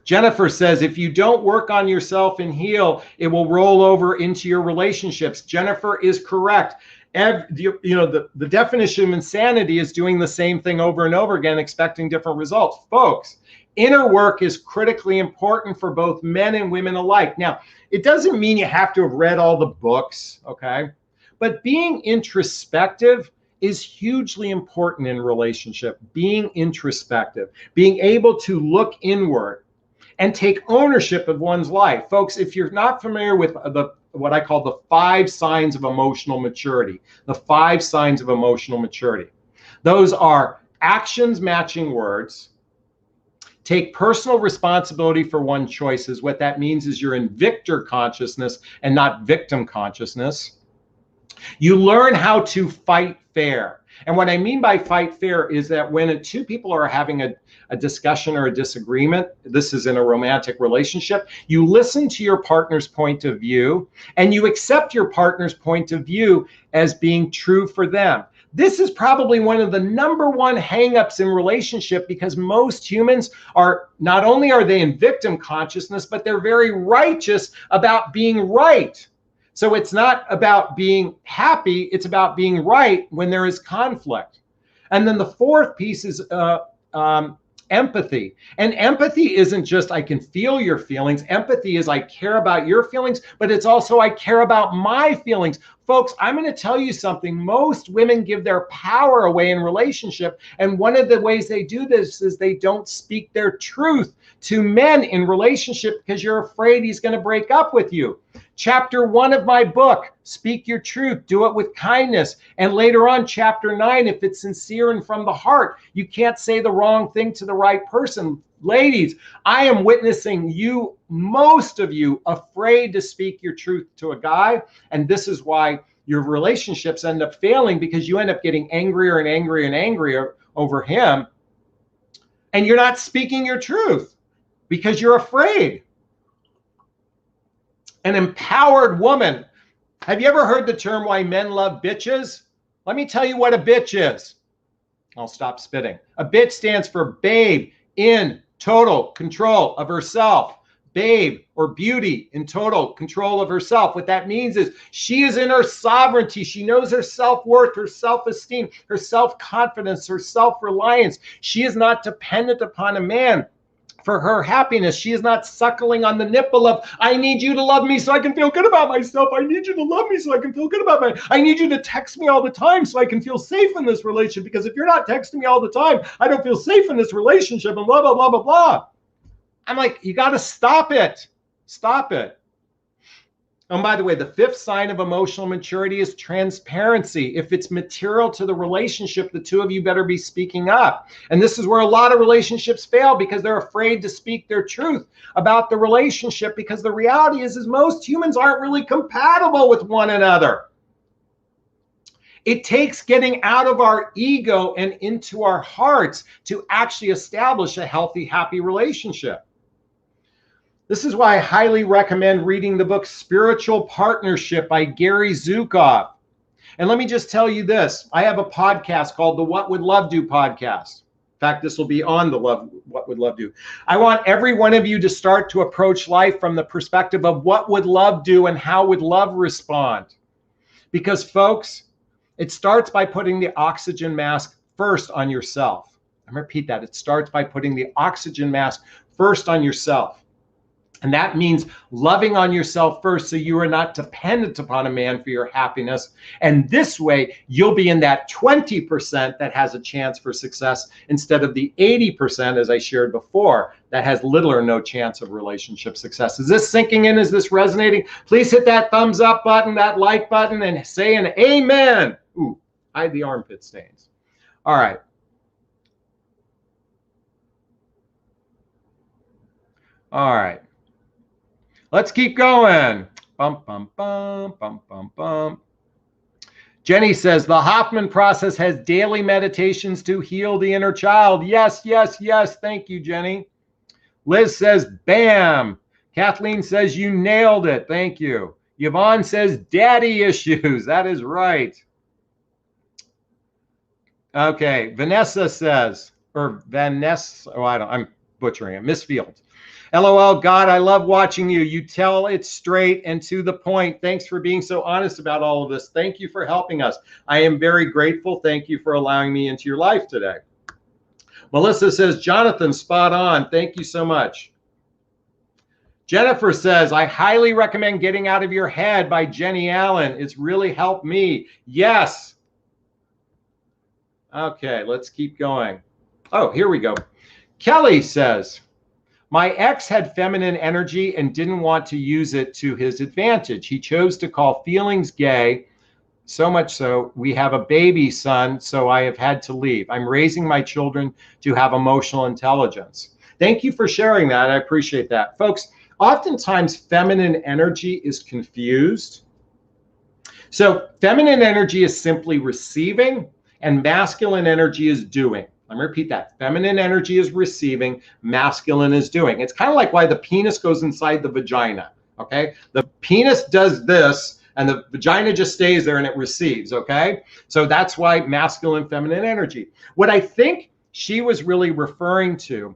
Jennifer says, if you don't work on yourself and heal, it will roll over into your relationships. Jennifer is correct. The definition of insanity is doing the same thing over and over again, expecting different results. Folks, inner work is critically important for both men and women alike. Now, it doesn't mean you have to have read all the books, okay? But being introspective is hugely important in relationship. Being introspective, being able to look inward and take ownership of one's life. Folks, if you're not familiar with what I call the 5 signs of emotional maturity, the 5 signs of emotional maturity, those are actions matching words. Take personal responsibility for one's choices. What that means is you're in victor consciousness and not victim consciousness. You learn how to fight fair. And what I mean by fight fair is that when 2 people are having a discussion or a disagreement, this is in a romantic relationship, you listen to your partner's point of view and you accept your partner's point of view as being true for them. This is probably one of the #1 hangups in relationship, because most humans are, not only are they in victim consciousness, but they're very righteous about being right. So it's not about being happy, it's about being right when there is conflict. And then the fourth piece is empathy. And empathy isn't just I can feel your feelings. Empathy is I care about your feelings, but it's also I care about my feelings. Folks, I'm going to tell you something. Most women give their power away in relationship. And one of the ways they do this is they don't speak their truth to men in relationship because you're afraid he's going to break up with you. Chapter 1 of my book, Speak Your Truth, Do It With Kindness. And later on, chapter 9, if it's sincere and from the heart, you can't say the wrong thing to the right person. Ladies, I am witnessing you, most of you, afraid to speak your truth to a guy. And this is why your relationships end up failing, because you end up getting angrier and angrier and angrier over him. And you're not speaking your truth because you're afraid. An empowered woman. Have you ever heard the term why men love bitches? Let me tell you what a bitch is. I'll stop spitting. A bitch stands for babe in total control of herself. Babe, or beauty, in total control of herself. What that means is she is in her sovereignty. She knows her self-worth, her self-esteem, her self-confidence, her self-reliance. She is not dependent upon a man for her happiness. She is not suckling on the nipple of, I need you to love me so I can feel good about myself. I need you to love me so I can feel good about myself. I need you to text me all the time so I can feel safe in this relationship, because if you're not texting me all the time, I don't feel safe in this relationship, and blah, blah, blah, blah, blah. I'm like, you got to stop it. Stop it. And by the way, the fifth sign of emotional maturity is transparency. If it's material to the relationship, the two of you better be speaking up. And this is where a lot of relationships fail, because they're afraid to speak their truth about the relationship, because the reality is most humans aren't really compatible with one another. It takes getting out of our ego and into our hearts to actually establish a healthy, happy relationship. This is why I highly recommend reading the book Spiritual Partnership by Gary Zukav. And let me just tell you this. I have a podcast called the What Would Love Do podcast. In fact, this will be on the What Would Love Do. I want every one of you to start to approach life from the perspective of what would love do and how would love respond. Because folks, it starts by putting the oxygen mask first on yourself. I'm going to repeat that. It starts by putting the oxygen mask first on yourself. And that means loving on yourself first, so you are not dependent upon a man for your happiness. And this way, you'll be in that 20% that has a chance for success, instead of the 80%, as I shared before, that has little or no chance of relationship success. Is this sinking in? Is this resonating? Please hit that thumbs up button, that like button, and say an amen. Ooh, hide the armpit stains. All right. All right. Let's keep going. Bum, bum, bum, bum, bum, bum. Jenny says, the Hoffman process has daily meditations to heal the inner child. Yes, yes, yes. Thank you, Jenny. Liz says, bam. Kathleen says, you nailed it. Thank you. Yvonne says, daddy issues. That is right. Okay. Vanessa says, or Vanessa, oh, I'm butchering it. Miss Fields. LOL, God, I love watching you. You tell it straight and to the point. Thanks for being so honest about all of this. Thank you for helping us. I am very grateful. Thank you for allowing me into your life today. Melissa says, Jonathan, spot on. Thank you so much. Jennifer says, I highly recommend Getting Out of Your Head by Jenny Allen. It's really helped me. Yes. Okay, let's keep going. Oh, here we go. Kelly says, my ex had feminine energy and didn't want to use it to his advantage. He chose to call feelings gay, so much so we have a baby son, so I have had to leave. I'm raising my children to have emotional intelligence. Thank you for sharing that. I appreciate that. Folks, oftentimes feminine energy is confused. So feminine energy is simply receiving, and masculine energy is doing. Let me repeat that. Feminine energy is receiving, masculine is doing. It's kind of like why the penis goes inside the vagina, okay? The penis does this and the vagina just stays there and it receives, okay? So that's why masculine, feminine energy. What I think she was really referring to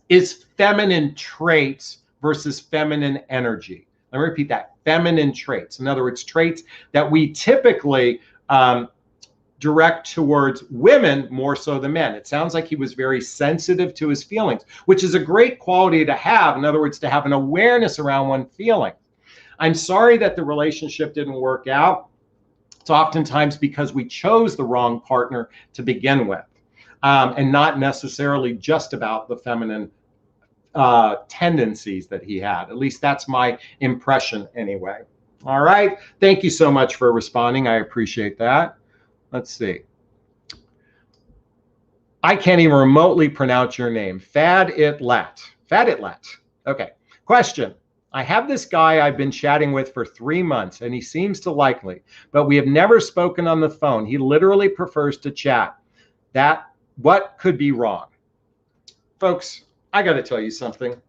is feminine traits versus feminine energy. Let me repeat that, feminine traits. In other words, traits that we typically direct towards women more so than men. It sounds like he was very sensitive to his feelings, which is a great quality to have. In other words, to have an awareness around one feeling. I'm sorry that the relationship didn't work out. It's oftentimes because we chose the wrong partner to begin with, and not necessarily just about the feminine tendencies that he had. At least that's my impression anyway. All right. Thank you so much for responding. I appreciate that. Let's see. I can't even remotely pronounce your name. Faditlet. Faditlet. Okay. Question. I have this guy I've been chatting with for 3 months, and he seems to like me, but we have never spoken on the phone. He literally prefers to chat. What could be wrong? Folks, I got to tell you something.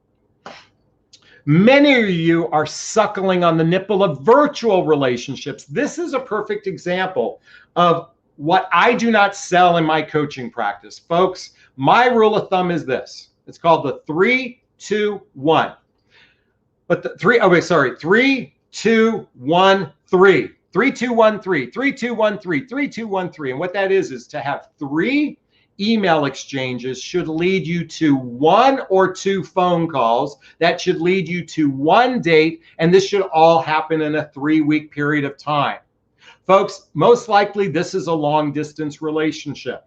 Many of you are suckling on the nipple of virtual relationships. This is a perfect example of what I do not sell in my coaching practice. Folks, my rule of thumb is this. It's called the 3-2-1. But the 3, 2, 1, 3. 3, 2, 1, 3. 3, 2, 1, 3. 3, 2, 1, 3. And what that is to have 3 email exchanges should lead you to 1 or 2 phone calls. That should lead you to 1 date. And this should all happen in a 3-week period of time. Folks, most likely this is a long distance relationship.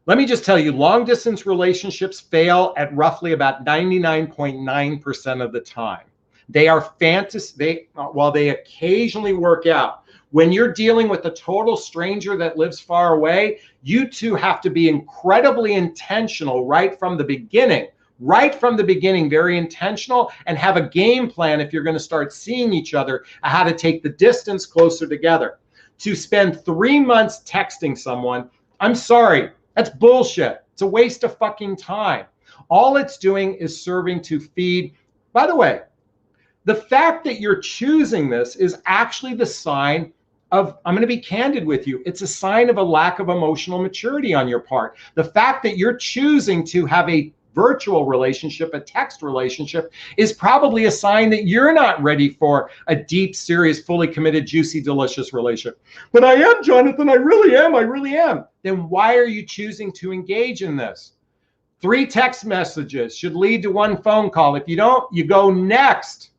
Let me just tell you, long distance relationships fail at roughly about 99.9% of the time. They are fantasy. While they occasionally work out, when you're dealing with a total stranger that lives far away, you two have to be incredibly intentional right from the beginning. Right from the beginning, very intentional, and have a game plan if you're going to start seeing each other, how to take the distance closer together. To spend 3 months texting someone, I'm sorry, that's bullshit. It's a waste of fucking time. All it's doing is serving to feed. By the way, the fact that you're choosing this is actually the sign of, I'm going to be candid with you, it's a sign of a lack of emotional maturity on your part. The fact that you're choosing to have a virtual relationship, a text relationship, is probably a sign that you're not ready for a deep, serious, fully committed, juicy, delicious relationship. But I am, Jonathan, I really am. I really am. Then why are you choosing to engage in this? 3 text messages should lead to 1 phone call. If you don't, you go next.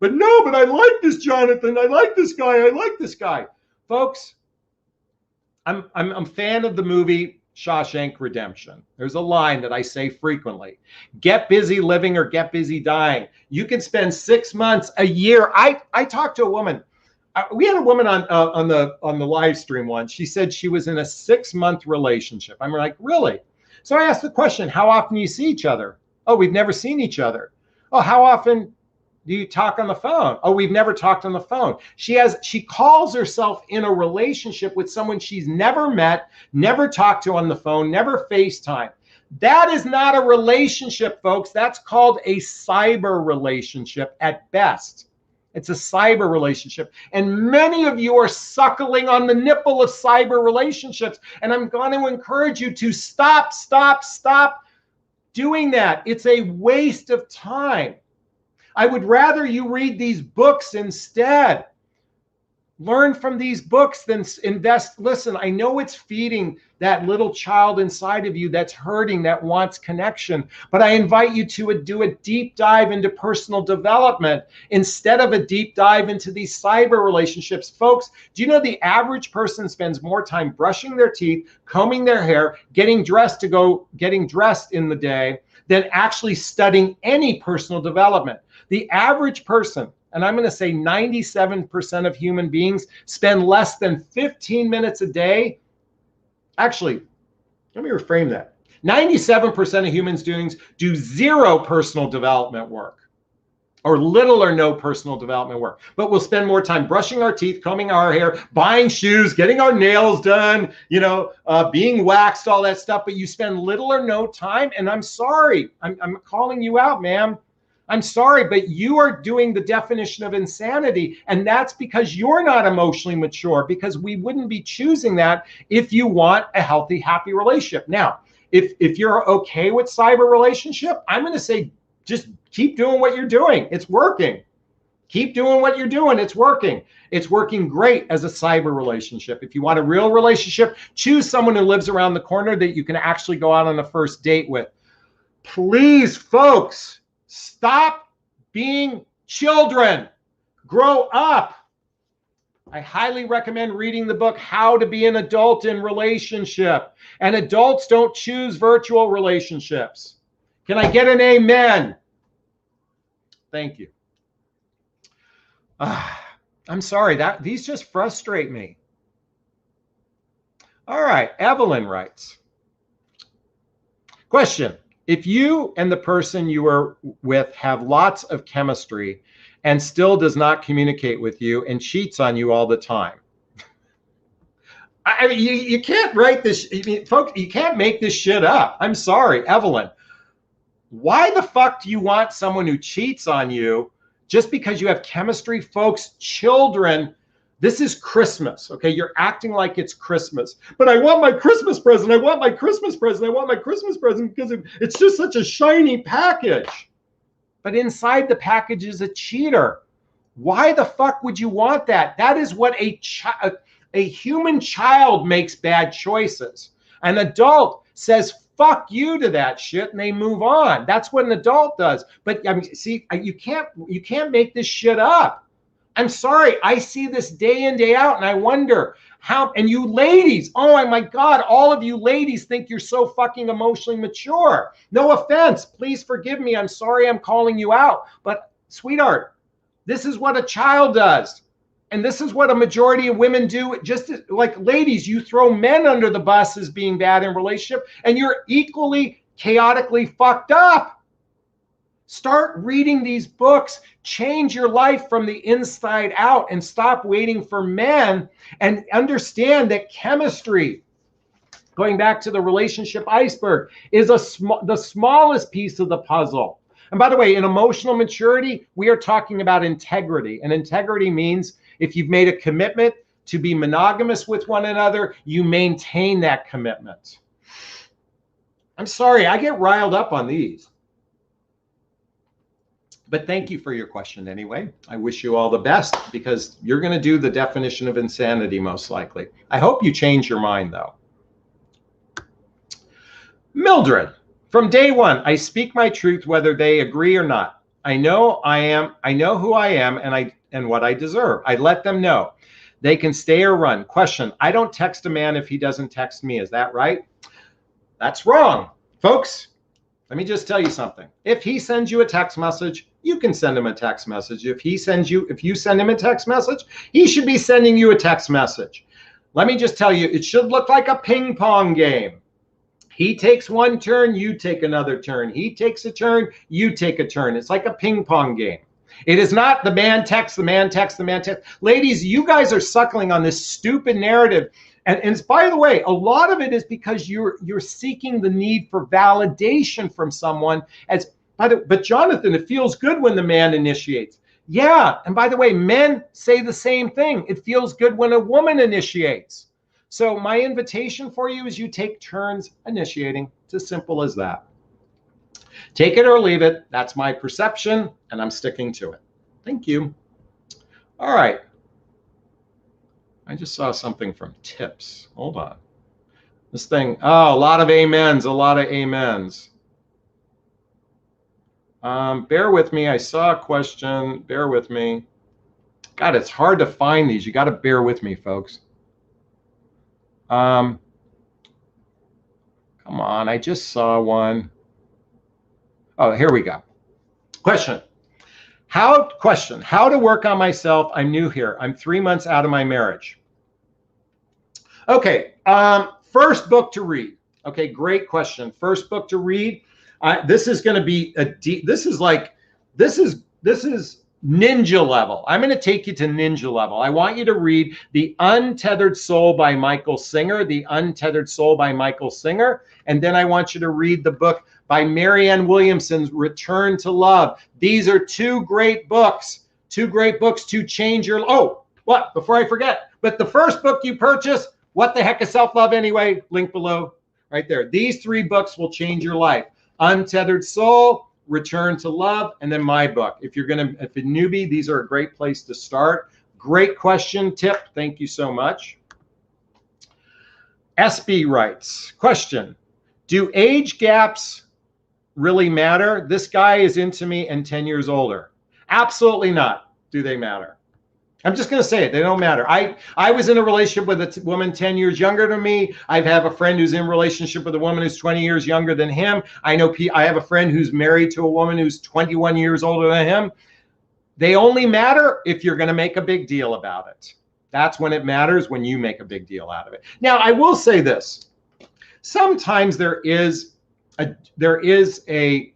But no, but I like this, Jonathan. I like this guy. I like this guy. Folks, I'm a fan of the movie Shawshank Redemption. There's a line that I say frequently: get busy living or get busy dying. You can spend 6 months, a year. I talked to a woman. We had a woman on the live stream once. She said she was in a 6-month relationship. I'm like, really? So I asked the question, how often do you see each other? Oh, we've never seen each other. Oh, how often do you talk on the phone? Oh, we've never talked on the phone. She calls herself in a relationship with someone she's never met, never talked to on the phone, never FaceTime. That is not a relationship, folks. That's called a cyber relationship at best. It's a cyber relationship. And many of you are suckling on the nipple of cyber relationships. And I'm going to encourage you to stop doing that. It's a waste of time. I would rather you read these books instead. Learn from these books than invest. Listen, I know it's feeding that little child inside of you that's hurting, that wants connection. But I invite you to do a deep dive into personal development instead of a deep dive into these cyber relationships. Folks, do you know the average person spends more time brushing their teeth, combing their hair, getting dressed in the day than actually studying any personal development? The average person, and I'm going to say 97% of human beings, spend less than 15 minutes a day. Actually, let me reframe that. 97% of humans do 0 personal development work, or little or no personal development work. But we'll spend more time brushing our teeth, combing our hair, buying shoes, getting our nails done, being waxed, all that stuff. But you spend little or no time, and I'm sorry, I'm calling you out, ma'am. I'm sorry, but you are doing the definition of insanity. And that's because you're not emotionally mature, because we wouldn't be choosing that if you want a healthy, happy relationship. Now, if you're okay with cyber relationship, I'm going to say, just keep doing what you're doing. It's working. Keep doing what you're doing. It's working. It's working great as a cyber relationship. If you want a real relationship, choose someone who lives around the corner that you can actually go out on a first date with. Please, folks, stop being children. Grow up. I highly recommend reading the book, How to Be an Adult in Relationship. And adults don't choose virtual relationships. Can I get an amen? Thank you. I'm sorry, these just frustrate me. All right, Evelyn writes, question, if you and the person you are with have lots of chemistry and still does not communicate with you and cheats on you all the time. I mean, you can't write this, I mean, folks, you can't make this shit up. I'm sorry, Evelyn. Why the fuck do you want someone who cheats on you just because you have chemistry? Folks, children, this is Christmas, okay? You're acting like it's Christmas. But I want my Christmas present. I want my Christmas present. I want my Christmas present because it's just such a shiny package. But inside the package is a cheater. Why the fuck would you want that? That is what a human child makes bad choices. An adult says, fuck you to that shit, and they move on. That's what an adult does. But I mean, see, you can't make this shit up. I'm sorry, I see this day in, day out, and I wonder how, and you ladies, oh my God, all of you ladies think you're so fucking emotionally mature. No offense, please forgive me. I'm sorry I'm calling you out. But sweetheart, this is what a child does. And this is what a majority of women do. Just like ladies, you throw men under the bus as being bad in relationship, and you're equally chaotically fucked up. Start reading these books. Change your life from the inside out and stop waiting for men, and understand that chemistry, going back to the relationship iceberg, is the smallest piece of the puzzle. And by the way, in emotional maturity, we are talking about integrity. And integrity means if you've made a commitment to be monogamous with one another, you maintain that commitment. I'm sorry, I get riled up on these. But thank you for your question anyway. I wish you all the best, because you're going to do the definition of insanity most likely. I hope you change your mind though. Mildred, from day one, I speak my truth whether they agree or not. I know who I am and what I deserve. I let them know. They can stay or run. Question, I don't text a man if he doesn't text me. Is that right? That's wrong. Folks, let me just tell you something. If he sends you a text message, you can send him a text message. If you send him a text message, he should be sending you a text message. Let me just tell you, it should look like a ping pong game. He takes one turn, you take another turn. He takes a turn, you take a turn. It's like a ping pong game. It is not the man texts, the man texts, the man texts. Ladies, you guys are suckling on this stupid narrative. And it's, by the way, a lot of it is because you're seeking the need for validation from someone. But Jonathan, it feels good when the man initiates. Yeah, and by the way, men say the same thing. It feels good when a woman initiates. So my invitation for you is you take turns initiating. It's as simple as that. Take it or leave it. That's my perception, and I'm sticking to it. Thank you. All right. I just saw something from tips. Hold on. This thing, oh, a lot of amens, a lot of amens. Bear with me. I saw a question. Bear with me. God, it's hard to find these. You got to bear with me, folks. Come on, I just saw one. Oh, here we go. Question. How to work on myself. I'm new here. I'm 3 months out of my marriage. Okay, first book to read. Okay, great question. First book to read. This is going to be a deep, this is ninja level. I'm going to take you to ninja level. I want you to read The Untethered Soul by Michael Singer, The Untethered Soul by Michael Singer. And then I want you to read the book by Marianne Williamson's Return to Love. These are two great books to change your, oh, what, before I forget, but the first book you purchase, What the Heck is Self-Love Anyway? Link below, right there. These 3 books will change your life. Untethered Soul, Return to Love, and then my book. If you're if a newbie, these are a great place to start. Great question, tip. Thank you so much. SB writes, question, do age gaps really matter? This guy is into me and 10 years older. Absolutely not. Do they matter? I'm just going to say it. They don't matter. I was in a relationship with a woman 10 years younger than me. I have a friend who's in a relationship with a woman who's 20 years younger than him. I have a friend who's married to a woman who's 21 years older than him. They only matter if you're going to make a big deal about it. That's when it matters, when you make a big deal out of it. Now, I will say this. Sometimes there is a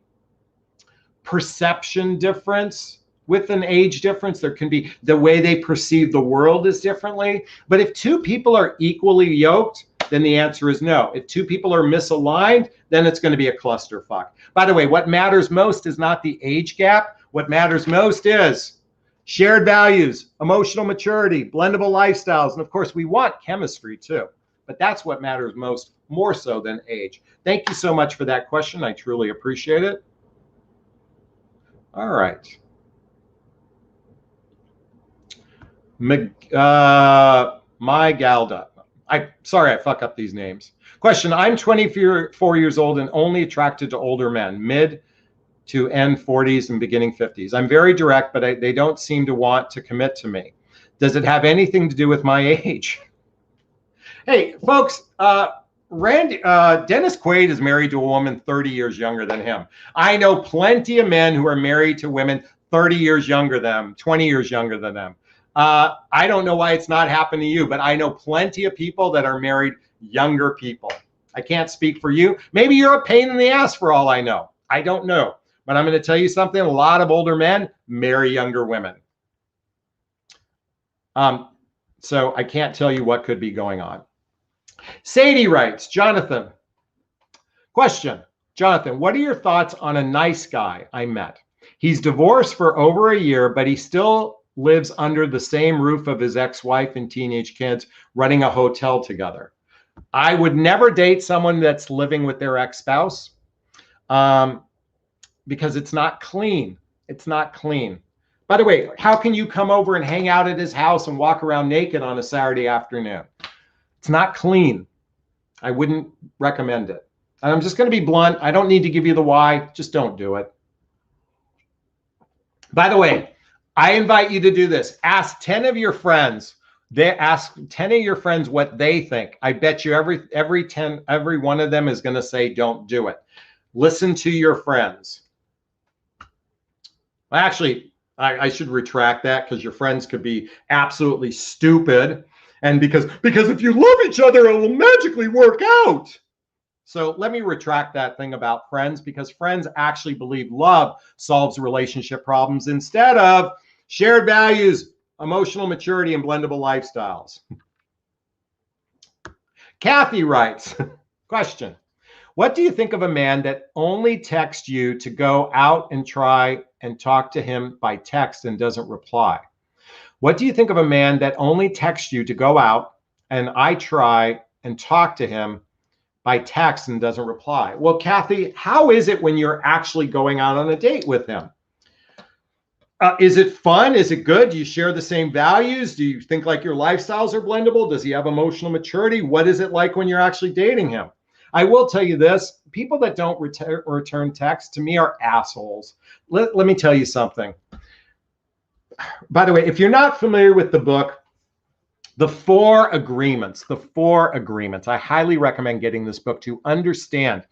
perception difference. With an age difference, there can be the way they perceive the world is differently. But if 2 people are equally yoked, then the answer is no. If 2 people are misaligned, then it's going to be a clusterfuck. By the way, what matters most is not the age gap. What matters most is shared values, emotional maturity, blendable lifestyles. And of course, we want chemistry too. But that's what matters most, more so than age. Thank you so much for that question. I truly appreciate it. All right. My Galda. Sorry, I fuck up these names. Question, I'm 24 years old and only attracted to older men, mid to end 40s and beginning 50s. I'm very direct, but they don't seem to want to commit to me. Does it have anything to do with my age? Hey, folks, Dennis Quaid is married to a woman 30 years younger than him. I know plenty of men who are married to women 30 years younger than them, 20 years younger than them. I don't know why it's not happened to you, but I know plenty of people that are married younger people. I can't speak for you. Maybe you're a pain in the ass for all I know. I don't know. But I'm going to tell you something. A lot of older men marry younger women. So I can't tell you what could be going on. Sadie writes, Jonathan, question. Jonathan, what are your thoughts on a nice guy I met? He's divorced for over a year, but he still lives under the same roof of his ex-wife and teenage kids, running a hotel together. I would never date someone that's living with their ex-spouse because it's not clean. It's not clean. By the way, how can you come over and hang out at his house and walk around naked on a Saturday afternoon? It's not clean. I wouldn't recommend it. And I'm just going to be blunt. I don't need to give you the why. Just don't do it. By the way, I invite you to do this. Ask 10 of your friends. Ask 10 of your friends what they think. I bet you every one of them is going to say, don't do it. Listen to your friends. Actually, I should retract that because your friends could be absolutely stupid. And because if you love each other, it will magically work out. So let me retract that thing about friends, because friends actually believe love solves relationship problems instead of shared values, emotional maturity, and blendable lifestyles. Kathy writes, question, what do you think of a man that only texts you to go out and try and talk to him by text and doesn't reply? What do you think of a man that only texts you to go out and I try and talk to him by text and doesn't reply? Well, Kathy, how is it when you're actually going out on a date with him? Is it fun? Is it good? Do you share the same values? Do you think like your lifestyles are blendable? Does he have emotional maturity? What is it like when you're actually dating him? I will tell you this, people that don't return text to me are assholes. Let me tell you something. By the way, if you're not familiar with the book, The 4 Agreements, I highly recommend getting this book to understand.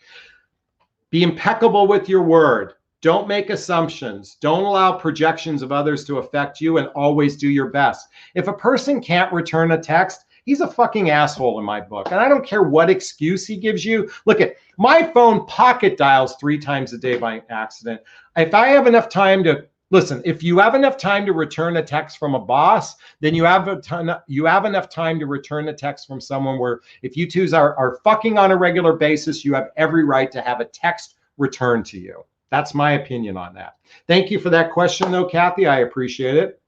Be impeccable with your word. Don't make assumptions. Don't allow projections of others to affect you, and always do your best. If a person can't return a text, he's a fucking asshole in my book. And I don't care what excuse he gives you. Look at my phone pocket dials 3 times a day by accident. If I have enough time to listen, if you have enough time to return a text from a boss, then you have enough time to return a text from someone where if you twos are fucking on a regular basis, you have every right to have a text return to you. That's my opinion on that. Thank you for that question, though, Kathy. I appreciate it.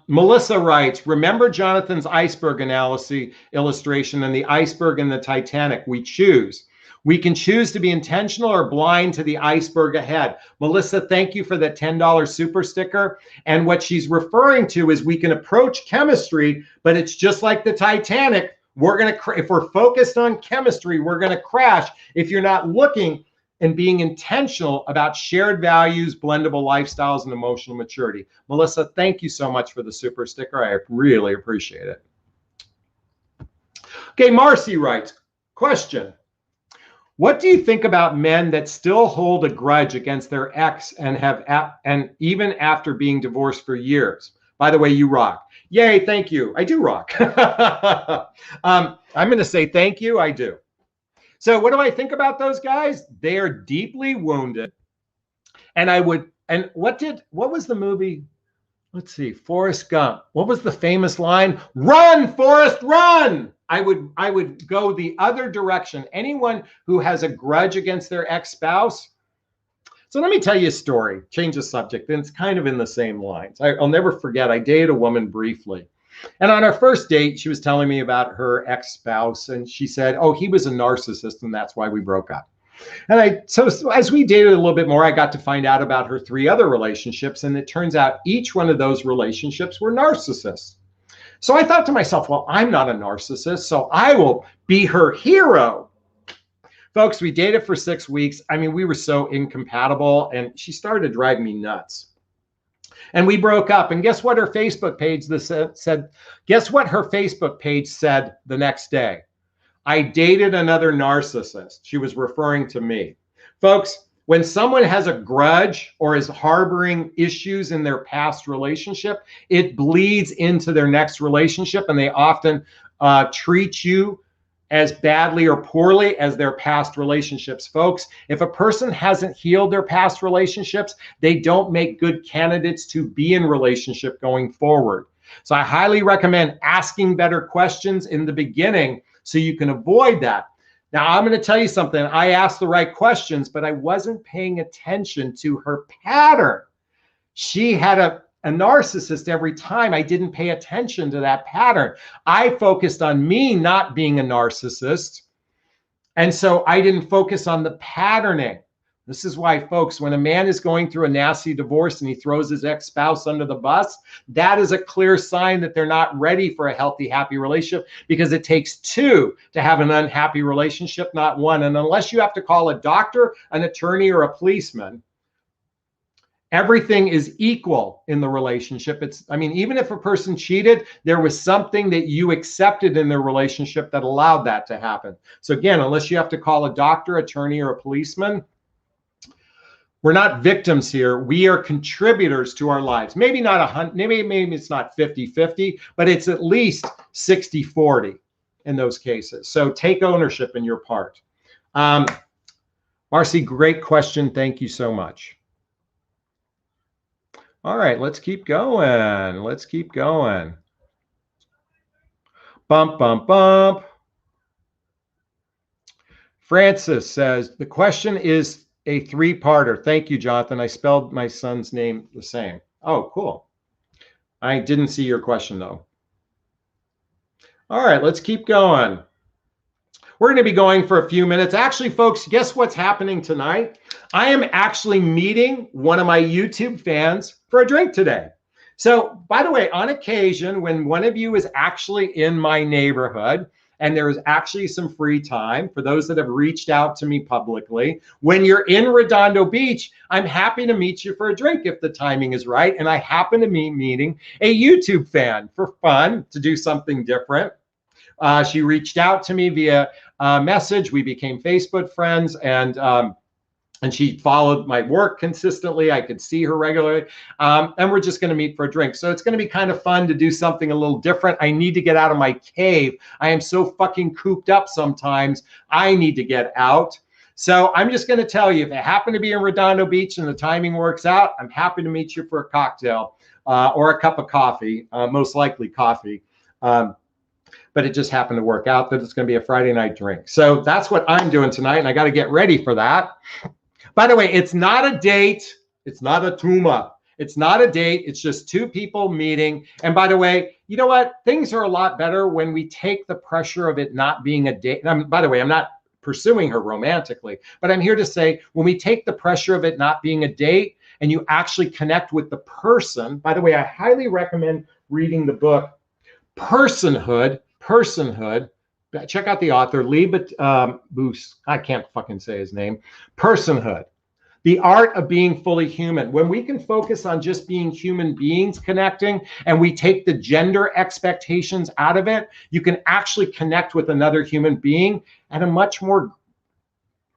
Melissa writes, remember Jonathan's iceberg analysis illustration and the iceberg and the Titanic. We choose. We can choose to be intentional or blind to the iceberg ahead. Melissa, thank you for that $10 super sticker. And what she's referring to is we can approach chemistry, but it's just like the Titanic. If we're focused on chemistry, we're going to crash if you're not looking and being intentional about shared values, blendable lifestyles, and emotional maturity. Melissa, thank you so much for the super sticker. I really appreciate it. Okay, Marcy writes, question. What do you think about men that still hold a grudge against their ex and even after being divorced for years? By the way, you rock. Yay, thank you. I do rock. I'm going to say thank you. I do. So what do I think about those guys? They are deeply wounded. And what was the movie? Let's see, Forrest Gump. What was the famous line? Run, Forrest, run! I would go the other direction. Anyone who has a grudge against their ex-spouse. So let me tell you a story, change the subject, and it's kind of in the same lines. I'll never forget, I dated a woman briefly. And on our first date, she was telling me about her ex-spouse, and she said, oh, he was a narcissist, and that's why we broke up. And so as we dated a little bit more, I got to find out about her 3 other relationships, and it turns out each one of those relationships were narcissists. So I thought to myself, well, I'm not a narcissist, so I will be her hero. Folks, we dated for 6 weeks. I mean, we were so incompatible, and she started to drive me nuts. And we broke up. And guess what her Facebook page said? Guess what her Facebook page said the next day? I dated another narcissist. She was referring to me. Folks, when someone has a grudge or is harboring issues in their past relationship, it bleeds into their next relationship, and they often treat you as badly or poorly as their past relationships. Folks, if a person hasn't healed their past relationships, they don't make good candidates to be in relationship going forward. So I highly recommend asking better questions in the beginning so you can avoid that. Now, I'm going to tell you something. I asked the right questions, but I wasn't paying attention to her pattern. She had a narcissist every time. I didn't pay attention to that pattern. I focused on me not being a narcissist. And so I didn't focus on the patterning. This is why, folks, when a man is going through a nasty divorce and he throws his ex-spouse under the bus, that is a clear sign that they're not ready for a healthy, happy relationship, because it takes 2 to have an unhappy relationship, not 1. And unless you have to call a doctor, an attorney, or a policeman, everything is equal in the relationship. Even if a person cheated, there was something that you accepted in their relationship that allowed that to happen. So again, unless you have to call a doctor, attorney, or a policeman, we're not victims here. We are contributors to our lives. Maybe not 100, maybe it's not 50-50, but it's at least 60-40 in those cases. So take ownership in your part. Marcy, great question. Thank you so much. All right, let's keep going. Let's keep going. Bump, bump, bump. Francis says, the question is a 3-parter. Thank you, Jonathan. I spelled my son's name the same. Oh, cool. I didn't see your question, though. All right, let's keep going. We're going to be going for a few minutes. Actually, folks, guess what's happening tonight? I am actually meeting one of my YouTube fans for a drink today. So, by the way, on occasion, when one of you is actually in my neighborhood, and there's actually some free time for those that have reached out to me publicly, when you're in Redondo Beach, I'm happy to meet you for a drink if the timing is right. And I happen to be meeting a YouTube fan for fun to do something different. She reached out to me via message. We became Facebook friends, and she followed my work consistently. I could see her regularly. And we're just going to meet for a drink. So it's going to be kind of fun to do something a little different. I need to get out of my cave. I am so fucking cooped up sometimes. I need to get out. So I'm just going to tell you, if I happen to be in Redondo Beach and the timing works out, I'm happy to meet you for a cocktail or a cup of coffee, most likely coffee. but it just happened to work out that it's going to be a Friday night drink. So that's what I'm doing tonight, and I got to get ready for that. By the way, it's not a date. It's not a tuma. It's not a date. It's just two people meeting. And by the way, you know what? Things are a lot better when we take the pressure of it not being a date. By the way, I'm not pursuing her romantically, but I'm here to say when we take the pressure of it not being a date and you actually connect with the person. By the way, I highly recommend reading the book Personhood. Check out the author, Lee Boos. I can't fucking say his name. Personhood. The art of being fully human. When we can focus on just being human beings connecting and we take the gender expectations out of it, you can actually connect with another human being at a much more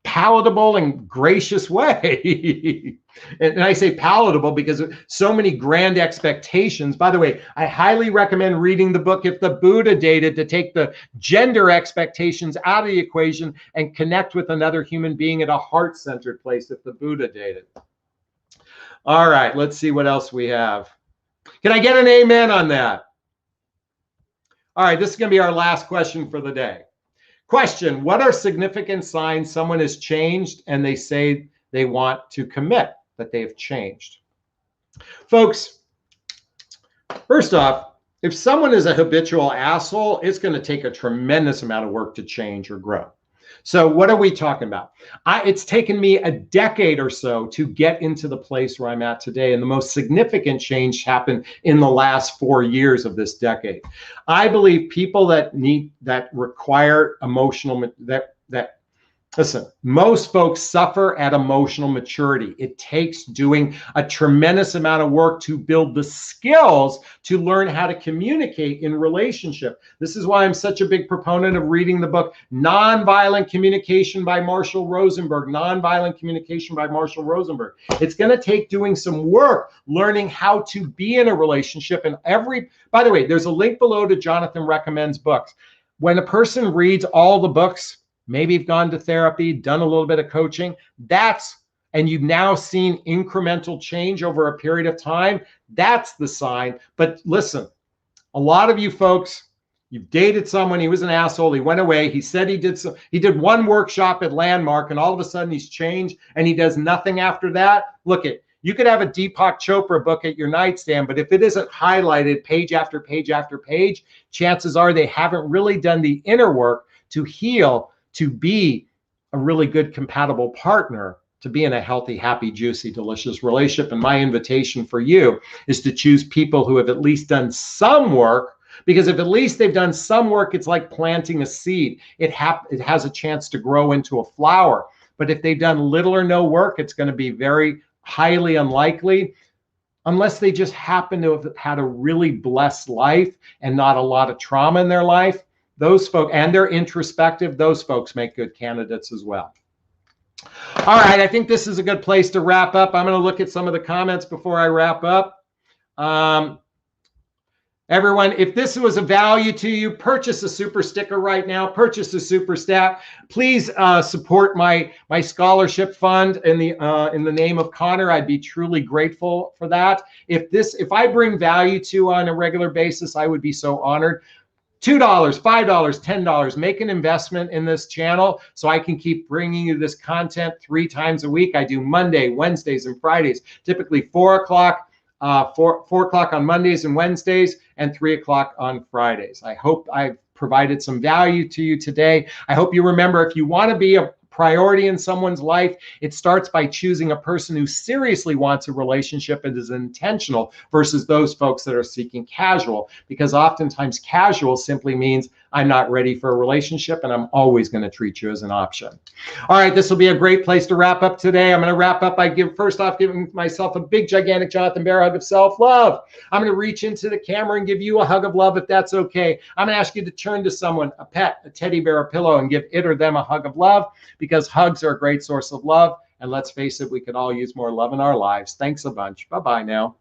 palatable and gracious way. And I say palatable because so many grand expectations. By the way, I highly recommend reading the book If the Buddha Dated, to take the gender expectations out of the equation and connect with another human being at a heart-centered place. If the Buddha Dated. All right, let's see what else we have. Can I get an amen on that? All right, this is going to be our last question for the day. Question: what are significant signs someone has changed and they say they want to commit that they have changed? Folks, first off, if someone is a habitual asshole, it's going to take a tremendous amount of work to change or grow. So what are we talking about? It's taken me a decade or so to get into the place where I'm at today. And the most significant change happened in the last 4 years of this decade. I believe people that require emotional, listen, most folks suffer at emotional maturity. It takes doing a tremendous amount of work to build the skills to learn how to communicate in relationship. This is why I'm such a big proponent of reading the book Nonviolent Communication by Marshall Rosenberg. Nonviolent Communication by Marshall Rosenberg. It's going to take doing some work, learning how to be in a relationship. And by the way, there's a link below to Jonathan Recommends books. When a person reads all the books, maybe you've gone to therapy, done a little bit of coaching, and you've now seen incremental change over a period of time, that's the sign. But listen, a lot of you folks, you've dated someone, he was an asshole, he went away, he said he did one workshop at Landmark, and all of a sudden he's changed and he does nothing after that. Look, you could have a Deepak Chopra book at your nightstand, but if it isn't highlighted page after page after page, chances are they haven't really done the inner work to heal, to be a really good compatible partner, to be in a healthy, happy, juicy, delicious relationship. And my invitation for you is to choose people who have at least done some work, because if at least they've done some work, it's like planting a seed. It has a chance to grow into a flower. But if they've done little or no work, it's going to be very highly unlikely, unless they just happen to have had a really blessed life and not a lot of trauma in their life. Those folks, and they're introspective, those folks make good candidates as well. All right, I think this is a good place to wrap up. I'm going to look at some of the comments before I wrap up. Everyone, if this was of value to you, purchase a super sticker right now. Purchase a super stat. Please support my scholarship fund in the name of Connor. I'd be truly grateful for that. If I bring value to you on a regular basis, I would be so honored. $2, $5, $10, make an investment in this channel so I can keep bringing you this content 3 times a week. I do Monday, Wednesdays, and Fridays, typically 4 o'clock, 4 o'clock on Mondays and Wednesdays, and 3 o'clock on Fridays. I hope I've provided some value to you today. I hope you remember, if you want to be a priority in someone's life, it starts by choosing a person who seriously wants a relationship and is intentional, versus those folks that are seeking casual, because oftentimes casual simply means I'm not ready for a relationship and I'm always going to treat you as an option. All right, this will be a great place to wrap up today. I'm going to wrap up by giving myself a big, gigantic Jonathan Bear hug of self-love. I'm going to reach into the camera and give you a hug of love, if that's okay. I'm going to ask you to turn to someone, a pet, a teddy bear, a pillow, and give it or them a hug of love, because hugs are a great source of love. And let's face it, we could all use more love in our lives. Thanks a bunch. Bye-bye now.